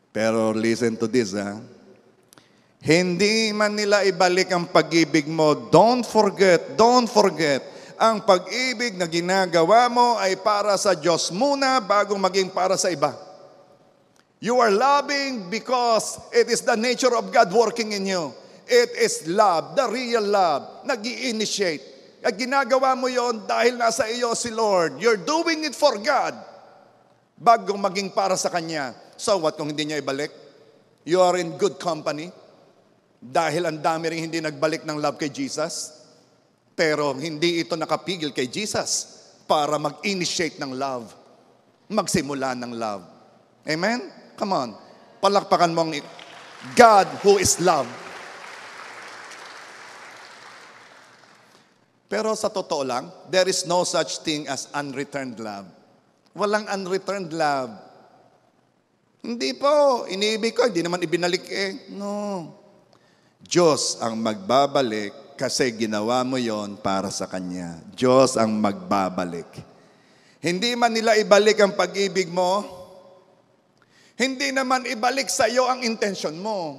[SPEAKER 1] Pero listen to this, Hindi man nila ibalik ang pag-ibig mo, don't forget, ang pag-ibig na ginagawa mo ay para sa Diyos muna bago maging para sa iba. You are loving because it is the nature of God working in you. It is love, the real love, nag-i-initiate. At ginagawa mo yon dahil nasa iyo si Lord. You're doing it for God bago maging para sa Kanya. So what kung hindi niya ibalik? You are in good company. Dahil ang dami rin hindi nagbalik ng love kay Jesus. Pero hindi ito nakapigil kay Jesus para mag-initiate ng love. Magsimula ng love. Amen? Come on. Palakpakan mo ang God who is love. Pero sa totoo lang, there is no such thing as unreturned love. Walang unreturned love. Hindi po, iniibig ko, hindi naman ibinalik eh. No. Diyos ang magbabalik kasi ginawa mo yon para sa Kanya. Diyos ang magbabalik. Hindi man nila ibalik ang pag-ibig mo, hindi naman ibalik sa iyo ang intention mo.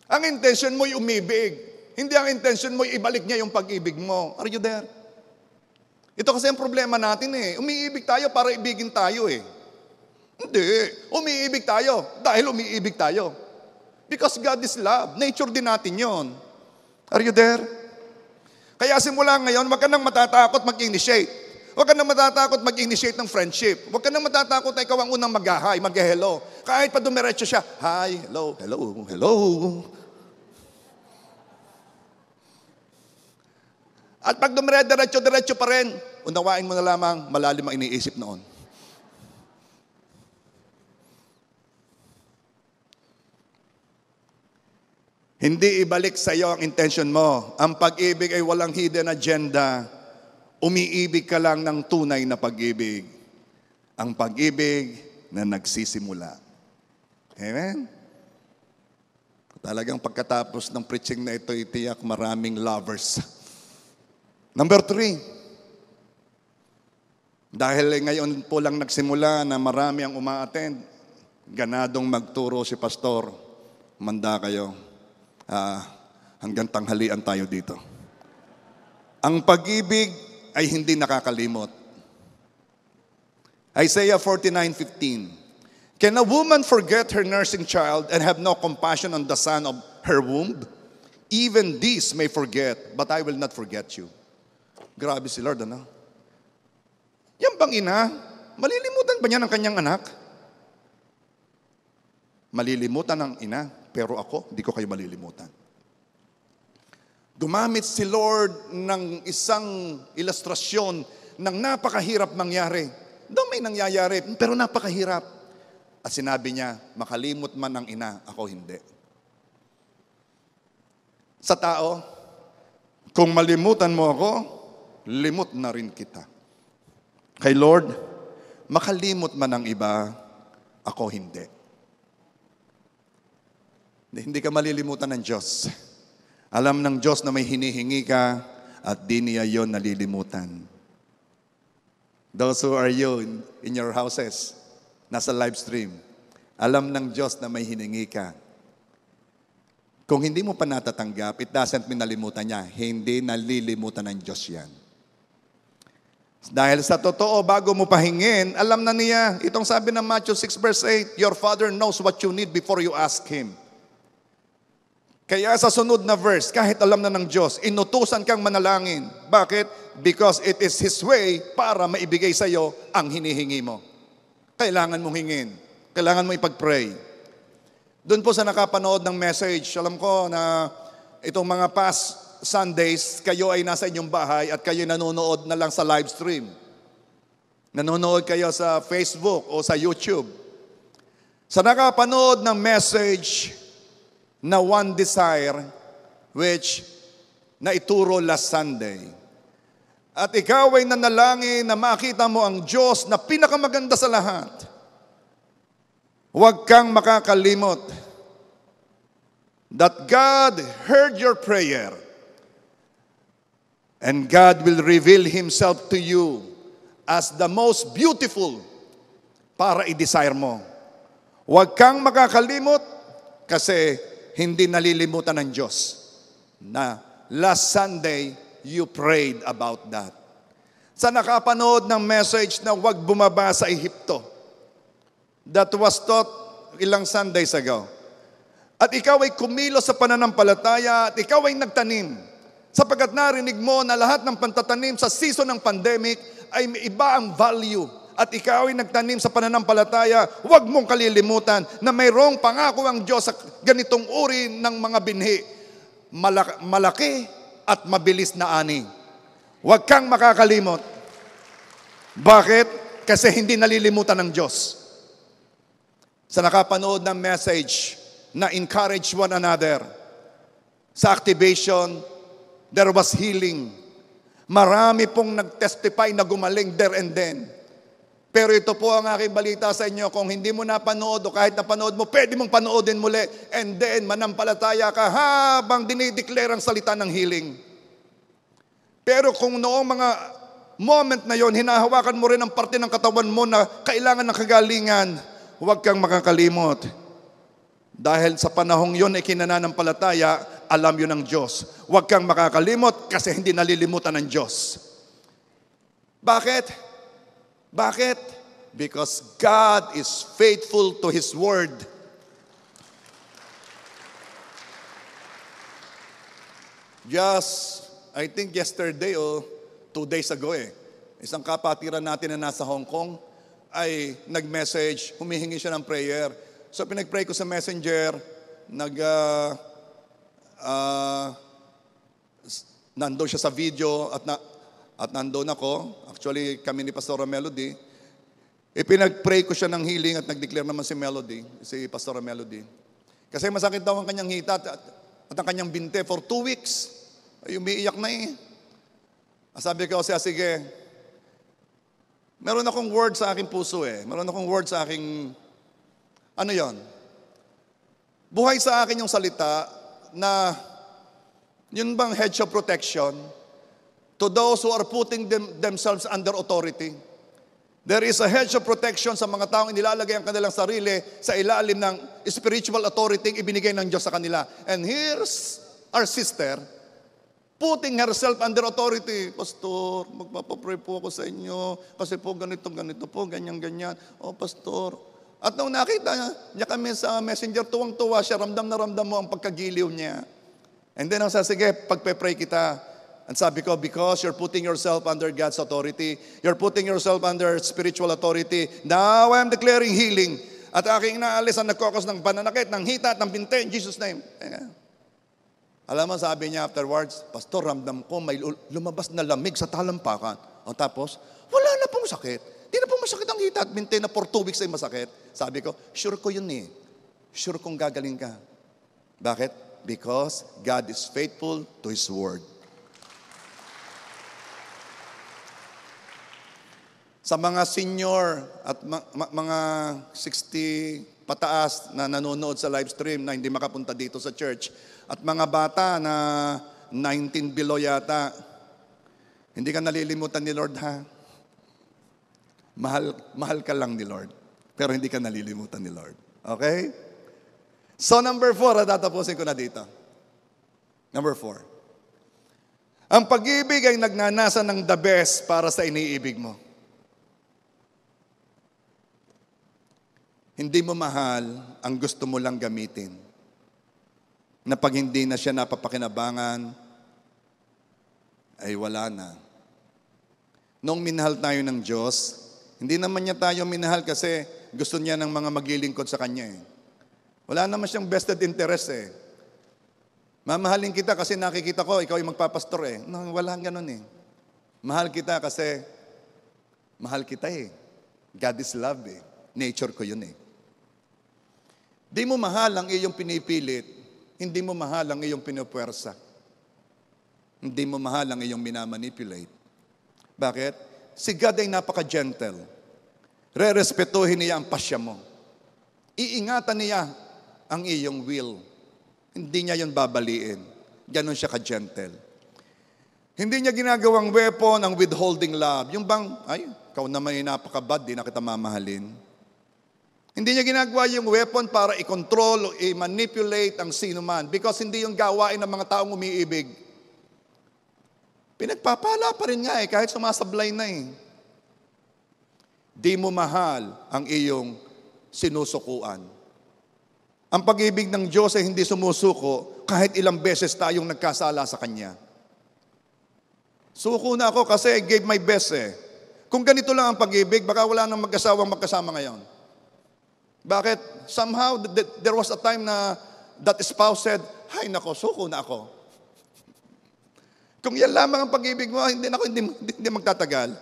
[SPEAKER 1] Ang intention mo ay umibig. Hindi ang intention mo ibalik niya yung pag-ibig mo. Are you there? Ito kasi ang problema natin eh. Umiibig tayo para ibigin tayo eh. Hindi. Umiibig tayo dahil umiibig tayo. Because God is love. Nature din natin yon. Are you there? Kaya simula ngayon, wag ka nang matatakot mag-initiate. Wag ka nang matatakot mag-initiate ng friendship. Wag ka nang matatakot na ikaw ang unang mag-hi, mag-hello. Kahit pa dumiretso siya, hi, hello, hello, hello. At pag dumiretso pa rin, unawain mo na lamang, malalim ang iniisip noon. Hindi ibalik sa iyo ang intention mo. Ang pag-ibig ay walang hidden agenda. Umiibig ka lang ng tunay na pag-ibig. Ang pag-ibig na nagsisimula. Amen? Talagang pagkatapos ng preaching na ito, itiyak maraming lovers. Number 3. Dahil ngayon po lang nagsimula na marami ang uma-attend, ganadong magturo si Pastor. Manda kayo. Hanggang tanghalian tayo dito. Ang pag-ibig ay hindi nakakalimot. Isaiah 49:15. Can a woman forget her nursing child and have no compassion on the son of her womb? Even this may forget, but I will not forget you. Grabe si Lord, ano? Yan bang ina? Malilimutan ba niya ng kanyang anak? Malilimutan ng ina, pero ako, di ko kayo malilimutan. Gumamit si Lord ng isang ilustrasyon ng napakahirap mangyari. Daw may nangyayari, pero napakahirap. At sinabi niya, makalimot man ng ina, ako hindi. Sa tao, kung malimutan mo ako, limot na rin kita. Kay Lord, makalimot man ang iba, ako hindi. Hindi ka malilimutan ng Diyos. Alam ng Diyos na may hinihingi ka at di niya yon nalilimutan. Those who are you in your houses, nasa live stream, alam ng Diyos na may hiningi ka. Kung hindi mo pa natatanggap, it doesn't mean nalimutan niya. Hindi nalilimutan ng Diyos yan. Dahil sa totoo, bago mo pahingin, alam na niya. Itong sabi ng Matthew 6 verse 8, your Father knows what you need before you ask Him. Kaya sa sunod na verse, kahit alam na ng Diyos, inutusan kang manalangin. Bakit? Because it is His way para maibigay sa iyo ang hinihingi mo. Kailangan mong hingin. Kailangan mo ipag-pray. Doon po sa nakapanood ng message, alam ko na itong mga past Sundays, kayo ay nasa inyong bahay at kayo nanonood na lang sa live stream. Nanonood kayo sa Facebook o sa YouTube. Sa nakapanood ng message na One Desire, which naituro last Sunday. At ikaw ay nanalangin na makita mo ang Diyos na pinakamaganda sa lahat. Huwag kang makakalimot that God heard your prayer and God will reveal Himself to you as the most beautiful para i-desire mo. Huwag kang makakalimot kasi hindi nalilimutan ng Diyos na last Sunday you prayed about that. Sa nakapanood ng message na huwag bumaba sa Ehipto, that was taught ilang Sundays ago. At ikaw ay kumilos sa pananampalataya at ikaw ay nagtanim. Sapagkat narinig mo na lahat ng pantatanim sa season ng pandemic ay may iba ang value. At ikaw ay nagtanim sa pananampalataya, huwag mong kalilimutan na mayroong pangako ang Diyos sa ganitong uri ng mga binhi. Malaki at mabilis na ani. Huwag kang makakalimot. Bakit? Kasi hindi nalilimutan ng Diyos. Sa nakapanood ng message na encourage one another, sa activation, there was healing. Marami pong nag-testify na gumaling there and then. Pero ito po ang aking balita sa inyo, kung hindi mo napanood o kahit napanood mo, pwede mong panoodin muli. And then, manampalataya ka habang dinideclare ang salita ng healing. Pero kung noong mga moment na yon, hinahawakan mo rin ang parte ng katawan mo na kailangan ng kagalingan, huwag kang makakalimot. Dahil sa panahong yon ay kinananampalataya, alam yun ng Diyos. Huwag kang makakalimot kasi hindi nalilimutan ng Diyos. Bakit? Bakit? Because God is faithful to His word. Just, I think yesterday o 2 days ago isang kapatiran natin na nasa Hong Kong ay nag-message, humihingi siya ng prayer. So pinag-pray ko sa messenger, nandoon siya sa video at nandoon ako. Actually, kami ni Pastora Melody. Ipinag-pray ko siya ng healing at nag-declare naman si Melody, si Pastora Melody. Kasi masakit daw ang kanyang hita at ang kanyang binte for 2 weeks. Ay, umiiyak na Sabi ko, sige, meron akong word sa aking puso Meron akong word sa aking, ano yon? Buhay sa akin yung salita na, yun bang hedge of protection to those who are putting themselves under authority. There is a hedge of protection sa mga taong inilalagay ang kanilang sarili sa ilalim ng spiritual authority ibinigay ng Diyos sa kanila. And here's our sister putting herself under authority. Pastor, magpapapray po ako sa inyo kasi po ganito po, ganyan. Oh, Pastor. At nung nakita niya kami sa messenger, tuwang-tuwa siya, ramdam na ramdam mo ang pagkagiliw niya. And then ang sige, pagpe-pray kita. And sabi ko, because you're putting yourself under God's authority, you're putting yourself under spiritual authority, now I'm declaring healing. At aking inaalis ang nagkokos ng pananakit, ng hita at ng binte, in Jesus' name. Alam mo, sabi niya afterwards, Pastor, ramdam ko may lumabas na lamig sa talampakan. O tapos, wala na pong sakit. Di na pong masakit ang hita at binte na for 2 weeks ay masakit. Sabi ko, sure ko yun Sure kong gagaling ka. Bakit? Because God is faithful to His word. Sa mga senior at mga 60 pataas na nanonood sa live stream na hindi makapunta dito sa church, at mga bata na 19 below yata, hindi ka nalilimutan ni Lord, ha? Mahal ka lang ni Lord, pero hindi ka nalilimutan ni Lord. Okay? So number 4, tatapusin ko na dito. Number 4. Ang pag-ibig ay nagnanasa ng the best para sa iniibig mo. Hindi mo mahal ang gusto mo lang gamitin. Na pag hindi na siya napapakinabangan, ay wala na. Nung minahal tayo ng Diyos, hindi naman niya tayo minahal kasi gusto niya ng mga maglilingkod sa Kanya Wala naman siyang vested interest Mamahalin kita kasi nakikita ko, ikaw yung magpapastor No, wala ganun Mahal kita kasi, mahal kita God is love Nature ko yun Di mo mahal ang iyong pinipilit, hindi mo mahal ang iyong pinupuwersa. Hindi mo mahal ang iyong minamanipulate. Bakit? Si God ay napaka-gentle. Re-respetuhin niya ang pasya mo. Iingatan niya ang iyong will. Hindi niya yun babaliin. Ganon siya ka-gentle. Hindi niya ginagawang weapon ang withholding love. Yung bang, ikaw naman ay napaka-bad, di na kita mamahalin. Hindi niya ginagawa yung weapon para i-control o i-manipulate ang sino man because hindi yung gawain ng mga taong umiibig. Pinagpapala pa rin nga kahit sumasablay na Di mo mahal ang iyong sinusukuan. Ang pag-ibig ng Diyos ay hindi sumusuko kahit ilang beses tayong nagkasala sa Kanya. Suko na ako kasi I gave my best eh. Kung ganito lang ang pag-ibig, baka wala nang mag-asawang magkasama ngayon. Bakit? Somehow, there was a time na that spouse said, "Hay nako, suko na ako." Kung yan lamang ang pag-ibig mo, hindi magtatagal.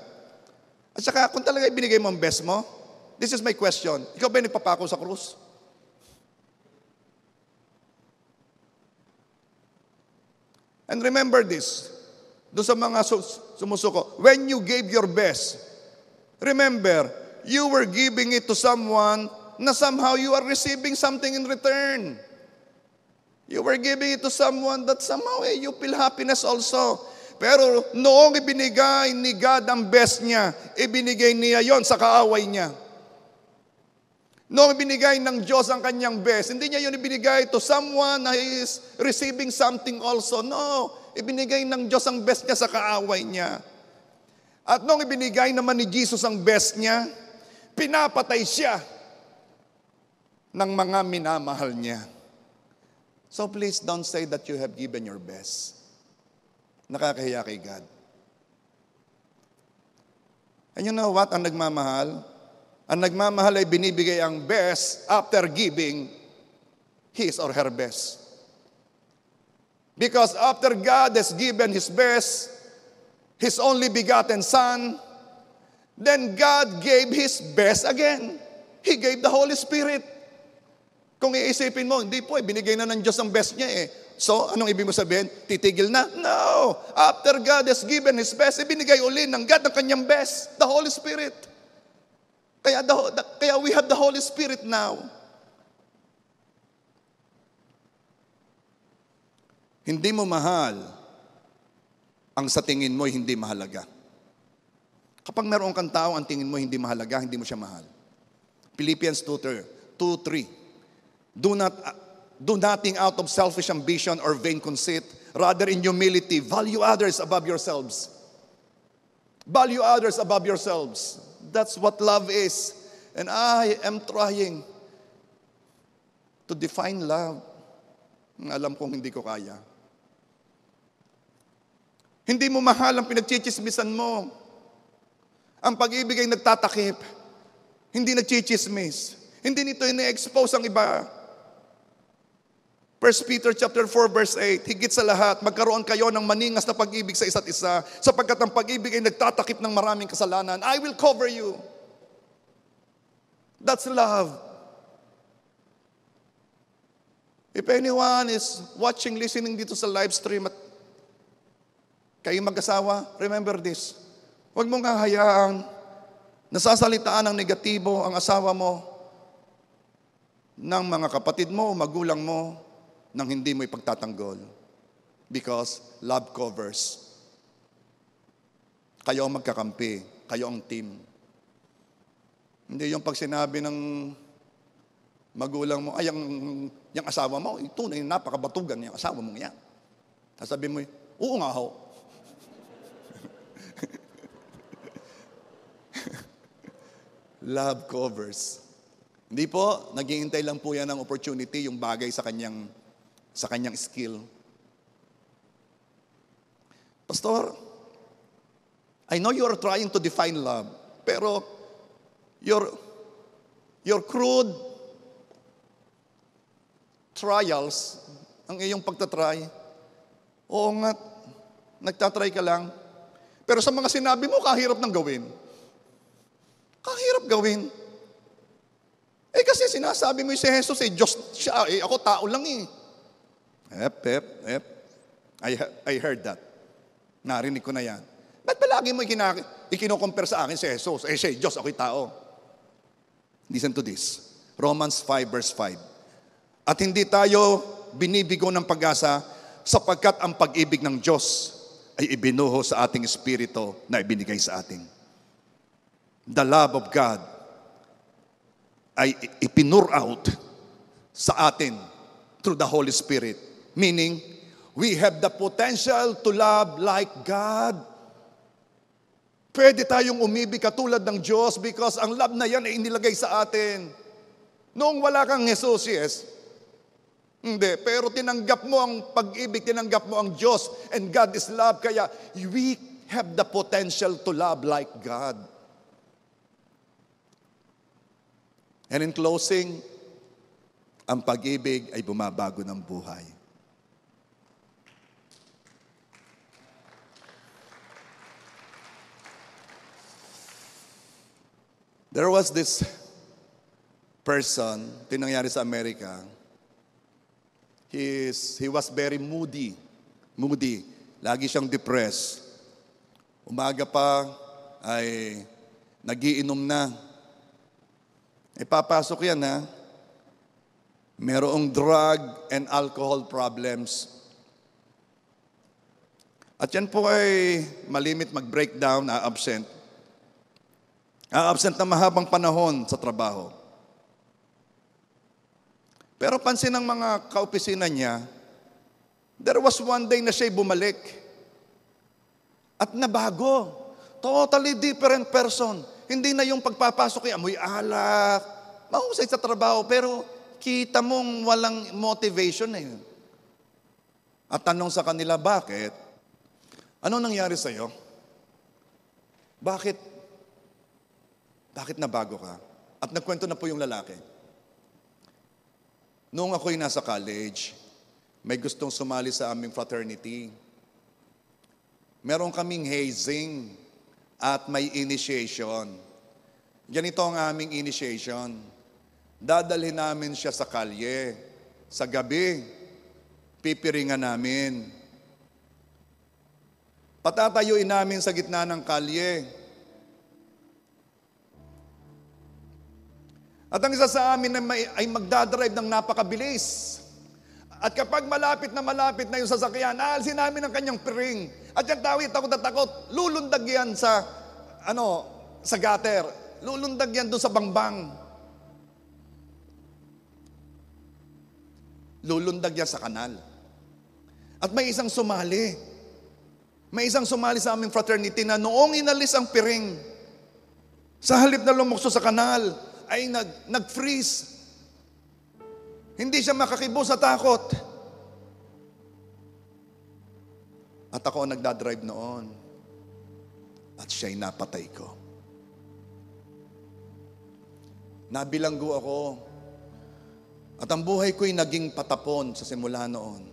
[SPEAKER 1] At saka, kung talaga ibinigay mo ang best mo, this is my question, ikaw ba nagpapako sa krus? And remember this, doon sa mga sumusuko, when you gave your best, remember, you were giving it to someone na somehow you are receiving something in return. You were giving it to someone that somehow you feel happiness also. Pero noong ibinigay ni God ang best niya, ibinigay niya yon sa kaaway niya. Noong ibinigay ng Diyos ang kanyang best, hindi niya yun ibinigay to someone na is receiving something also. No, ibinigay ng Diyos ang best niya sa kaaway niya. At noong ibinigay naman ni Jesus ang best niya, pinapatay siya ng mga minamahal niya. So please don't say that you have given your best. Nakakahiya kay God. And you know what? Ang nagmamahal ay binibigay ang best after giving his or her best. Because after God has given his best, his only begotten Son, then God gave his best again. He gave the Holy Spirit. Kung iisipin mo, hindi po, binigay na ng Diyos ang best niya eh. So, anong ibig mo sabihin? Titigil na? No! After God has given his best, ibinigay uli ng God ang kanyang best, the Holy Spirit. Kaya we have the Holy Spirit now. Hindi mo mahal ang sa tingin mo hindi mahalaga. Kapag meron kang tao ang tingin mo hindi mahalaga, hindi mo siya mahal. Philippians 2:3. Do nothing out of selfish ambition or vain conceit. Rather in humility, value others above yourselves. Value others above yourselves. That's what love is. And I am trying to define love. Alam kong hindi ko kaya. Hindi mo mahal ang pinagchichismisan mo. Ang pag-ibig ay nagtatakip. Hindi nagchichismis. Hindi nito ine-expose ang iba. 1 Peter chapter 4 verse 8, higit sa lahat, magkaroon kayo ng maningas na pag-ibig sa isa't isa, sapagkat ang pag-ibig ay nagtatakip ng maraming kasalanan. I will cover you. That's love. If anyone is watching, listening dito sa live stream at kayo mag-asawa, remember this. Huwag mong hahayaang nasasalitaan ng negatibo ang asawa mo ng mga kapatid mo o magulang mo nang hindi mo ipagtatanggol. Because love covers. Kayo ang magkakampi. Kayo ang team. Hindi yung pag sinabi ng magulang mo, ay, yung asawa mo, ito na yung napakabatugan yung asawa mo yan. Sasabihin mo, oo nga ho. Love covers. Hindi po, naghihintay lang po yan ng opportunity, yung bagay sa kanyang skill. Pastor, I know you are trying to define love, pero your crude trials, ang iyong pagtatry, oo nga, nagtatry ka lang, pero sa mga sinabi mo, kahirap nang gawin. Kahirap gawin. Kasi sinasabi mo si Jesus, Diyos siya, ako tao lang eh. I heard that. Narinig ko na yan. Ba't palagi mo ikinocompare sa akin si Jesus? Siya Diyos, ako'y tao. Listen to this. Romans 5 verse 5. At hindi tayo binibigo ng pag-asa sapagkat ang pag-ibig ng Diyos ay ibinuho sa ating espiritu na ibinigay sa atin. The love of God ay ipinur out sa atin through the Holy Spirit. Meaning, we have the potential to love like God. Pwede tayong umibig katulad ng Diyos because ang love na yan ay inilagay sa atin. Noong wala kang Jesus, yes. Hindi, pero tinanggap mo ang pag-ibig, tinanggap mo ang Diyos, and God is love, kaya have the potential to love like God. And in closing, ang pag-ibig ay bumabago ng buhay. There was this person, ito yung nangyari sa Amerika. He was very moody. Lagi siyang depressed. Umaga pa ay nagiinom na. Papasok yan ha. Merong drug and alcohol problems. At yan po ay malimit mag-breakdown, absent. Absent na mahabang panahon sa trabaho. Pero pansin ng mga kaopisina niya, there was one day na siya'y bumalik. At nabago. Totally different person. Hindi na yung pagpapasok ay amoy alak. Mahusay sa trabaho, pero kita mong walang motivation eh. At tanong sa kanila, bakit? Ano nangyari sa'yo? Bakit nabago ka? At nagkwento na po yung lalaki. Noong ako'y nasa college, may gustong sumali sa aming fraternity. Meron kaming hazing at may initiation. Ganito ang aming initiation. Dadalhin namin siya sa kalye. Sa gabi, pipiringan namin. Patatayuin namin sa gitna ng kalye. At ang isa sa amin ay magdadrive ng napakabilis. At kapag malapit na yung sasakyan, aalisin namin ang kanyang piring. At yung tao, takot na takot, lulundag yan sa gutter. Lulundag yan doon sa bangbang. Lulundag yan sa kanal. At may isang sumali. May isang sumali sa aming fraternity na noong inalis ang piring, sa halip na lumukso sa kanal, ay nag-freeze. Hindi siya makakibo sa takot. At ako ang nagdadrive noon. At siya'y napatay ko. Nabilanggo ako. At ang buhay ko'y naging patapon sa simula noon.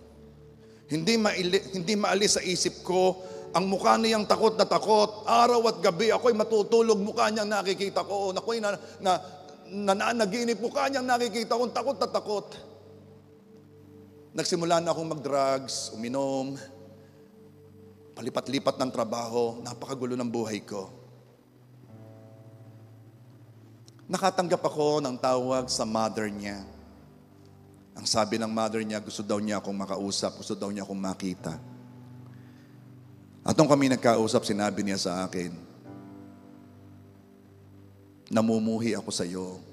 [SPEAKER 1] Hindi maalis sa isip ko ang mukha niyang takot na takot. Araw at gabi ako'y matutulog, mukha niyang nakikita ko. Ako'y nananaginip, mukha niyang nakikita ko, takot na takot. Nagsimula na akong mag-drugs, uminom, palipat-lipat ng trabaho, napakagulo ng buhay ko. Nakatanggap ako ng tawag sa mother niya. Ang sabi ng mother niya, gusto daw niya akong makausap, gusto daw niya akong makita. At nung kami nagkausap, sinabi niya sa akin, namumuhi ako sa iyo.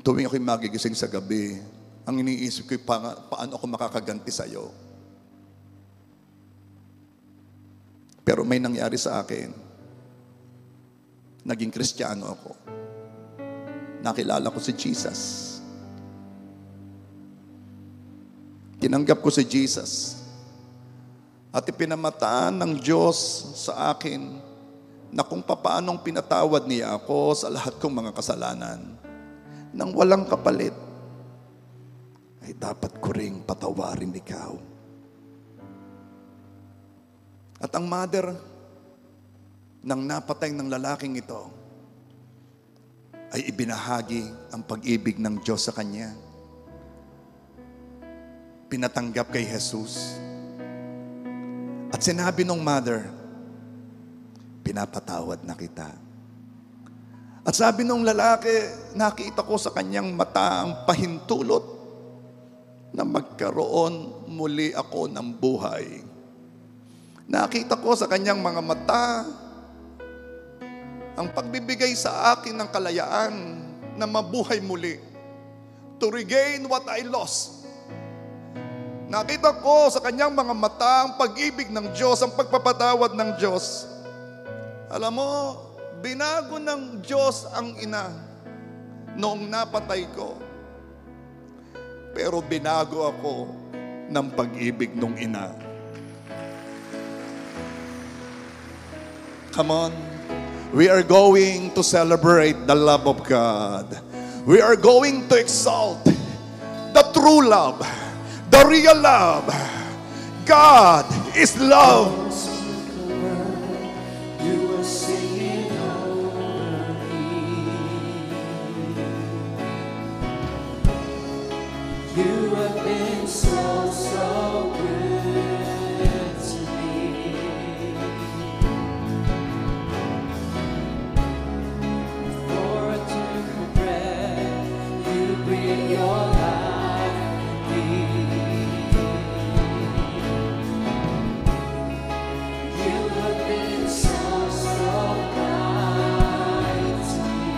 [SPEAKER 1] Tuwing ako'y magigising sa gabi, ang iniisip ko'y paano ako makakaganti sa iyo. Pero may nangyari sa akin. Naging Kristiyano ako. Nakilala ko si Jesus. Tinanggap ko si Jesus. At ipinamataan ng Diyos sa akin na kung papaanong pinatawad niya ako sa lahat kong mga kasalanan nang walang kapalit, ay dapat ko ring patawarin ikaw. At ang mother ng napatay ng lalaking ito ay ibinahagi ang pag-ibig ng Diyos sa kanya. Pinatanggap kay Jesus. At sinabi ng mother, pinapatawad na kita. At sabi ng lalaki, nakita ko sa kanyang mata ang pahintulot na magkaroon muli ako ng buhay. Nakita ko sa kanyang mga mata ang pagbibigay sa akin ng kalayaan na mabuhay muli. To regain what I lost. Nakita ko sa kanyang mga mata ang pag-ibig ng Diyos, ang pagpapatawad ng Diyos. Alam mo, binago ng Diyos ang ina noong napatay ko. Pero binago ako ng pag-ibig nung ina. Come on. We are going to celebrate the love of God. We are going to exalt the true love, the real love. God is love.
[SPEAKER 2] You were singing over me. You have been so, so good to me. For a drink of breath, you breathe your life in me. You have been so, so kind to me.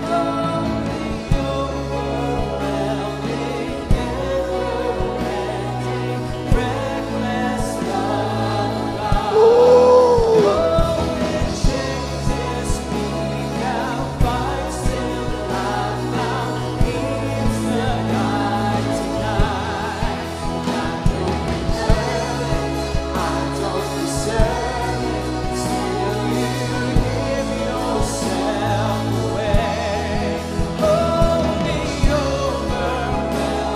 [SPEAKER 2] Oh, the overwhelming, never-ending, reckless love of God. Oh, it chases me down, finds till I found peace the night tonight. I don't deserve it, I don't deserve it, still you give yourself away. Oh, the overwhelming,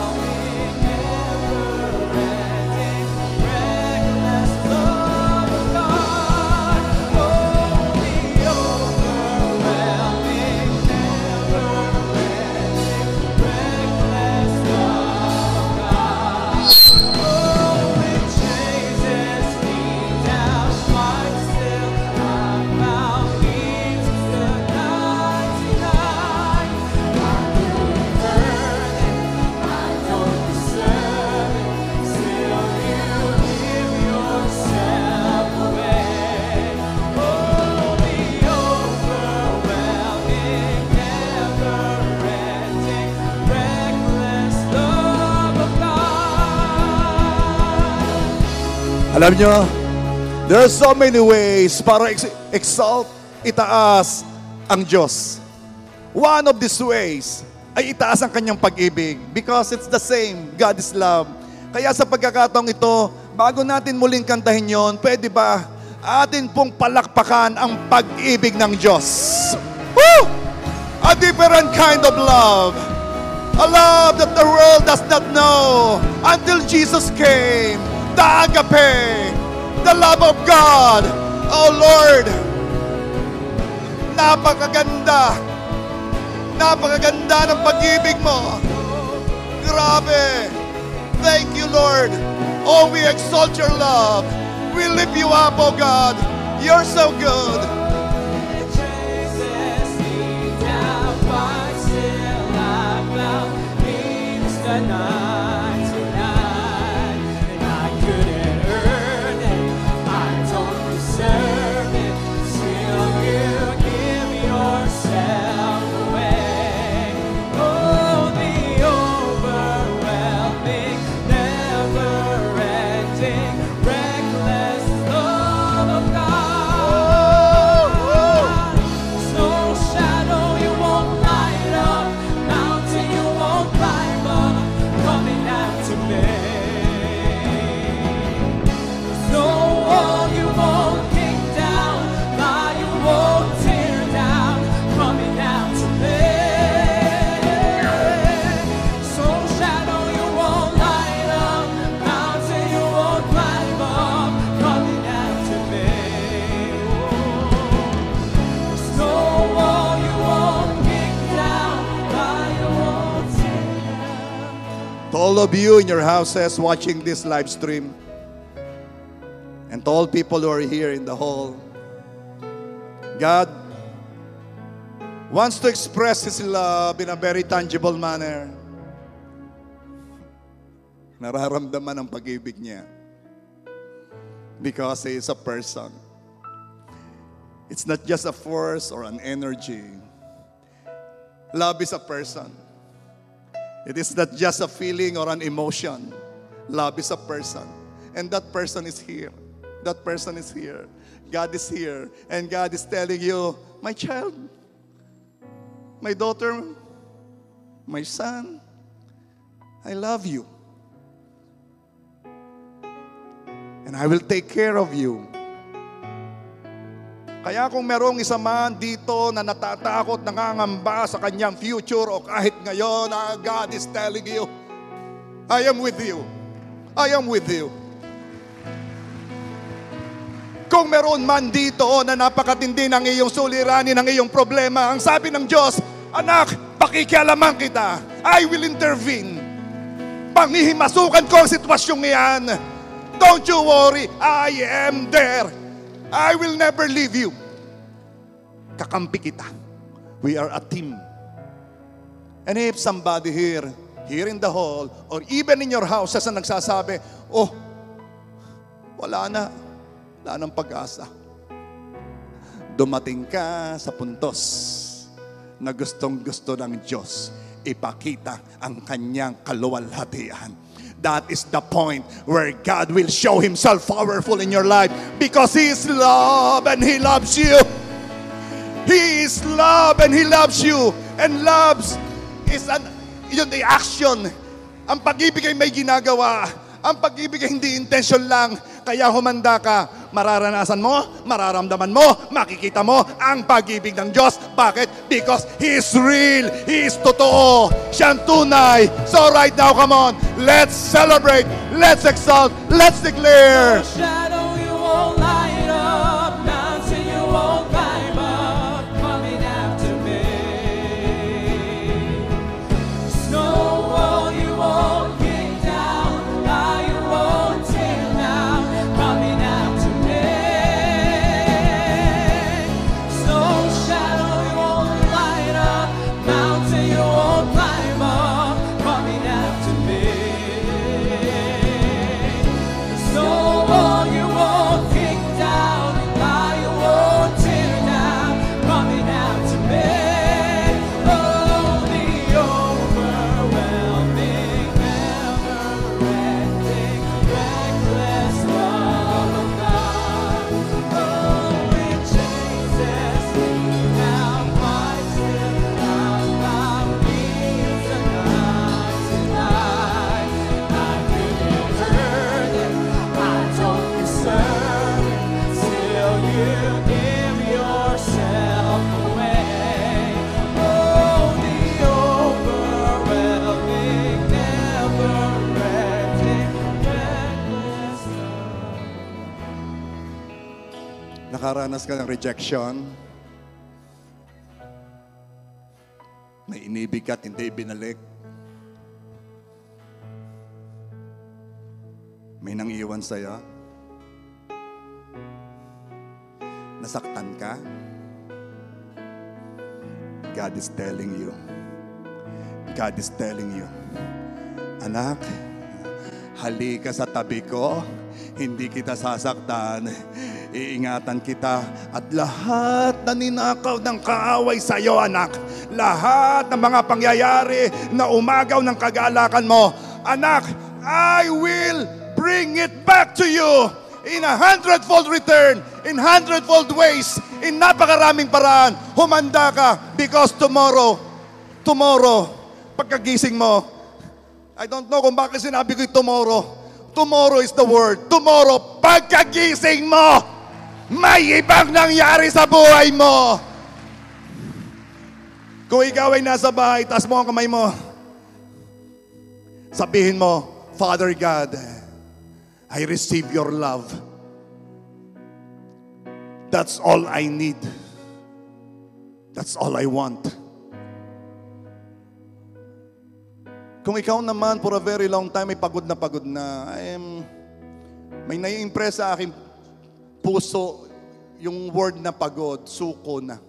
[SPEAKER 2] never-ending, reckless love of God. Oh, the overwhelming, never-ending, reckless love of God. Oh, it chases me down, finds till I found peace the night tonight. I couldn't earn it, I don't deserve it, still you give yourself away. Oh, the overwhelming, never-ending, reckless love of God.
[SPEAKER 1] Alam nyo, there are so many ways para exalt, itaas ang Diyos. One of these ways ay itaas ang kanyang pag-ibig because it's the same. God is love. Kaya sa pagkakataong ito, bago natin muling kantahin yon, pwede ba atin pong palakpakan ang pag-ibig ng Diyos? Woo! A different kind of love. A love that the world does not know until Jesus came. The agape, the love of God. Oh Lord, napakaganda. Napakaganda ng pag-ibig mo. Grabe. Thank you, Lord. Oh, we exalt your love. We lift you up, oh God. You're so good.
[SPEAKER 2] It chases me down, finds till I found peace the night tonight. And I couldn't earn it, I don't deserve it, still you give yourself away. Oh, the overwhelming, never-ending, reckless love of God. There's no shadow you won't light up, mountain you won't climb up, coming after me. There's no wall you won't kick down, lie you won't tear down, coming after me. So shadow you won't light up, mountain you won't climb up, coming after me. There's no wall you won't kick down, lie you won't tear down.
[SPEAKER 1] To all of you in your houses watching this live stream, and to all people who are here in the hall, God wants to express His love in a very tangible manner. Nararamdaman ang pag-ibig niya because He is a person. It's not just a force or an energy. Love is a person. It is not just a feeling or an emotion. Love is a person. And that person is here. That person is here. God is here. And God is telling you, my child, my daughter, my son, I love you. And I will take care of you. Kaya kung merong isa man dito na natatakot, nangangamba sa kanyang future o kahit ngayon, God is telling you, I am with you. I am with you. Kung meron man dito na napakatindi ng iyong suliranin, ng iyong problema, ang sabi ng Diyos, anak, pakikialaman kita. I will intervene. Panghihimasukan ko ang sitwasyong iyan. Don't you worry, I am there. I will never leave you. Kakampi kita. We are a team. And if somebody here in the hall, or even in your house, na nagsasabi, oh, wala nang pag-asa. Dumating ka sa puntos na gustong-gusto ng Diyos ipakita ang kanyang kaluwalhatian. That is the point where God will show Himself powerful in your life because He is love and He loves you. He is love and He loves you. And loves is yun the action. Ang pag-ibig ay may ginagawa. Ang pag-ibig ay hindi intention lang. Kaya humanda ka, mararanasan mo, mararamdaman mo, makikita mo ang pag-ibig ng Diyos. Bakit? Because He is real. He is totoo. Siyang tunay. So right now, come on, let's celebrate, let's exalt, let's declare.
[SPEAKER 2] Shadow you won't light up, mountain you won't climb up, coming after me. Snow wall you won't kick down, lie you won't tear down, coming after me. Snow shadow you won't light up, mountain you won't climb up, coming after me. Snow wall you won't kick down, lie you won't tear down, coming after me. Oh, the overwhelming, never-ending, reckless love of God. Oh, it chases me down, fights it out, my fears are not denied. I couldn't earn it, I don't deserve it, till you give yourself away. Oh, the overwhelming, never-ending, reckless love.
[SPEAKER 1] Nakaranas ka ng rejection? May inibig ka at hindi binalik? May nang iwan sa'yo? Nasaktan ka? God is telling you. God is telling you, anak, halika sa tabi ko, hindi kita sasaktan, iingatan kita, at lahat na ninakaw ng kaaway sa iyo, anak, lahat ng mga pangyayari na umagaw ng kagalakan mo, anak, I will bring it back to you in 100-fold return, in 100-fold ways, in napakaraming paraan. Humanda ka because tomorrow, pagkagising mo, I don't know kung bakit sinabi ko tomorrow. Tomorrow is the word. Tomorrow, pagkagising mo, may ibang nangyari sa buhay mo. Kung ikaw ay nasa bahay, taas mo ang kamay mo. Sabihin mo, Father God, I receive your love. That's all I need. That's all I want. Kung ikaw naman for a very long time ay pagod na, may nai-impress sa aking puso yung word na pagod, suko na.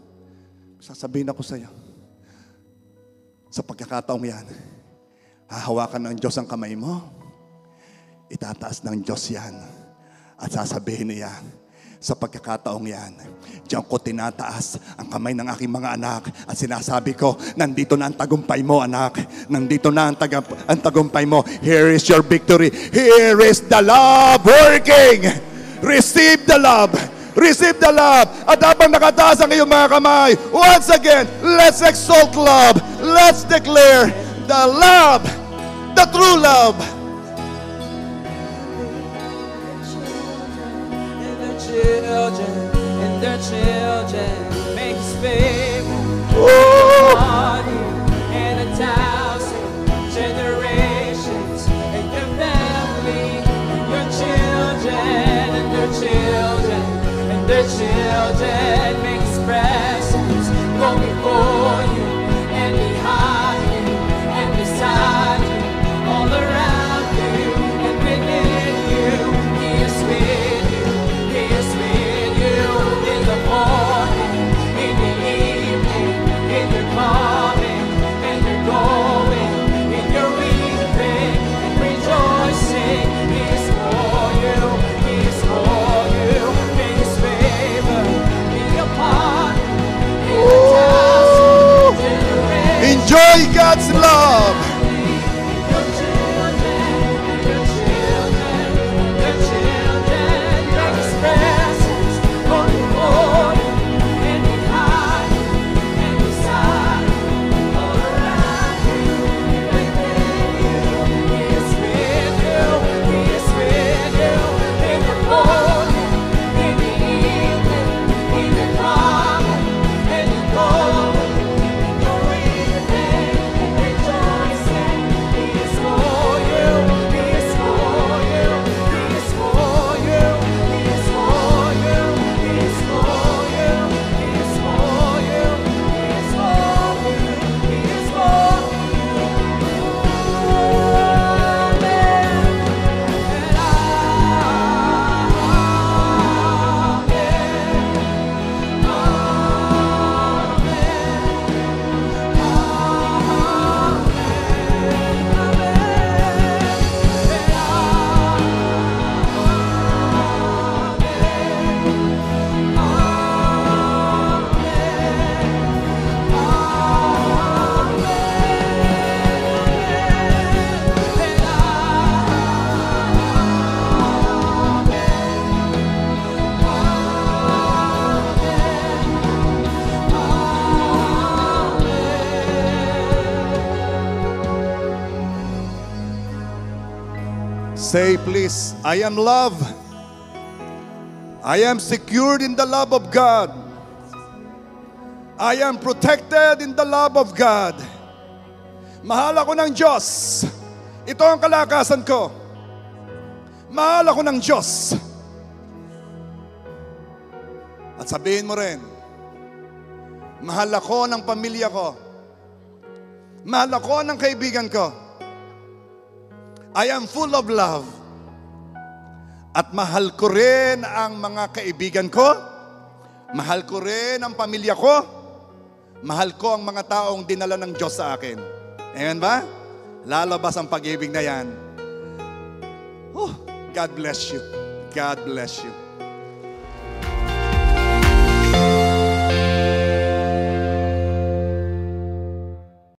[SPEAKER 1] Sasabihin ako sa iyo, sa pagkakataong yan, hahawakan ng Diyos ang kamay mo, itataas ng Diyos yan, at sasabihin niya, sa pagkakataong yan, diyan ko tinataas ang kamay ng aking mga anak at sinasabi ko, nandito na ang tagumpay mo, anak. Nandito na ang tagumpay mo. Here is your victory. Here is the love working. Receive the love. Receive the love. At habang nakataas ang iyong mga kamay, once again, let's exalt love. Let's declare the love the true love.
[SPEAKER 2] And their children make His favor
[SPEAKER 1] Woo!
[SPEAKER 2] on you and 1,000 generations and your family and your children and their children and their children make His presence go before you and behind you and beside you, all around you and within you. He is with you. He is with you in the morning, in the evening, in your coming and your going, in your weeping and rejoicing. He is for you. He is for you. May His favor be upon you in 1,000 generations.
[SPEAKER 1] Enjoy God's love.
[SPEAKER 2] Your children, your children, your children, make His presence go before you and behind you and beside you, all around you and within you. He is with you. He is with you in the morning, in the evening, in the coming and the going, in your weeping and rejoicing. He is for you. He is for you. He is for you. He is for you. He is for you. He is for you. He is for you. He is for you. Amen. And
[SPEAKER 1] Say please, I am love. I am secured in the love of God. I am protected in the love of God. Mahal ako ng Diyos. Ito ang kalakasan ko. Mahal ako ng Diyos. At sabihin mo rin, mahal ako ng pamilya ko. Mahal ako ng kaibigan ko. I am full of love. At mahal ko rin ang mga kaibigan ko. Mahal ko rin ang pamilya ko. Mahal ko ang mga taong dinala ng Diyos sa akin. Amen ba? Lalabas ang pag-ibig na yan. Oh, God bless you. God bless you.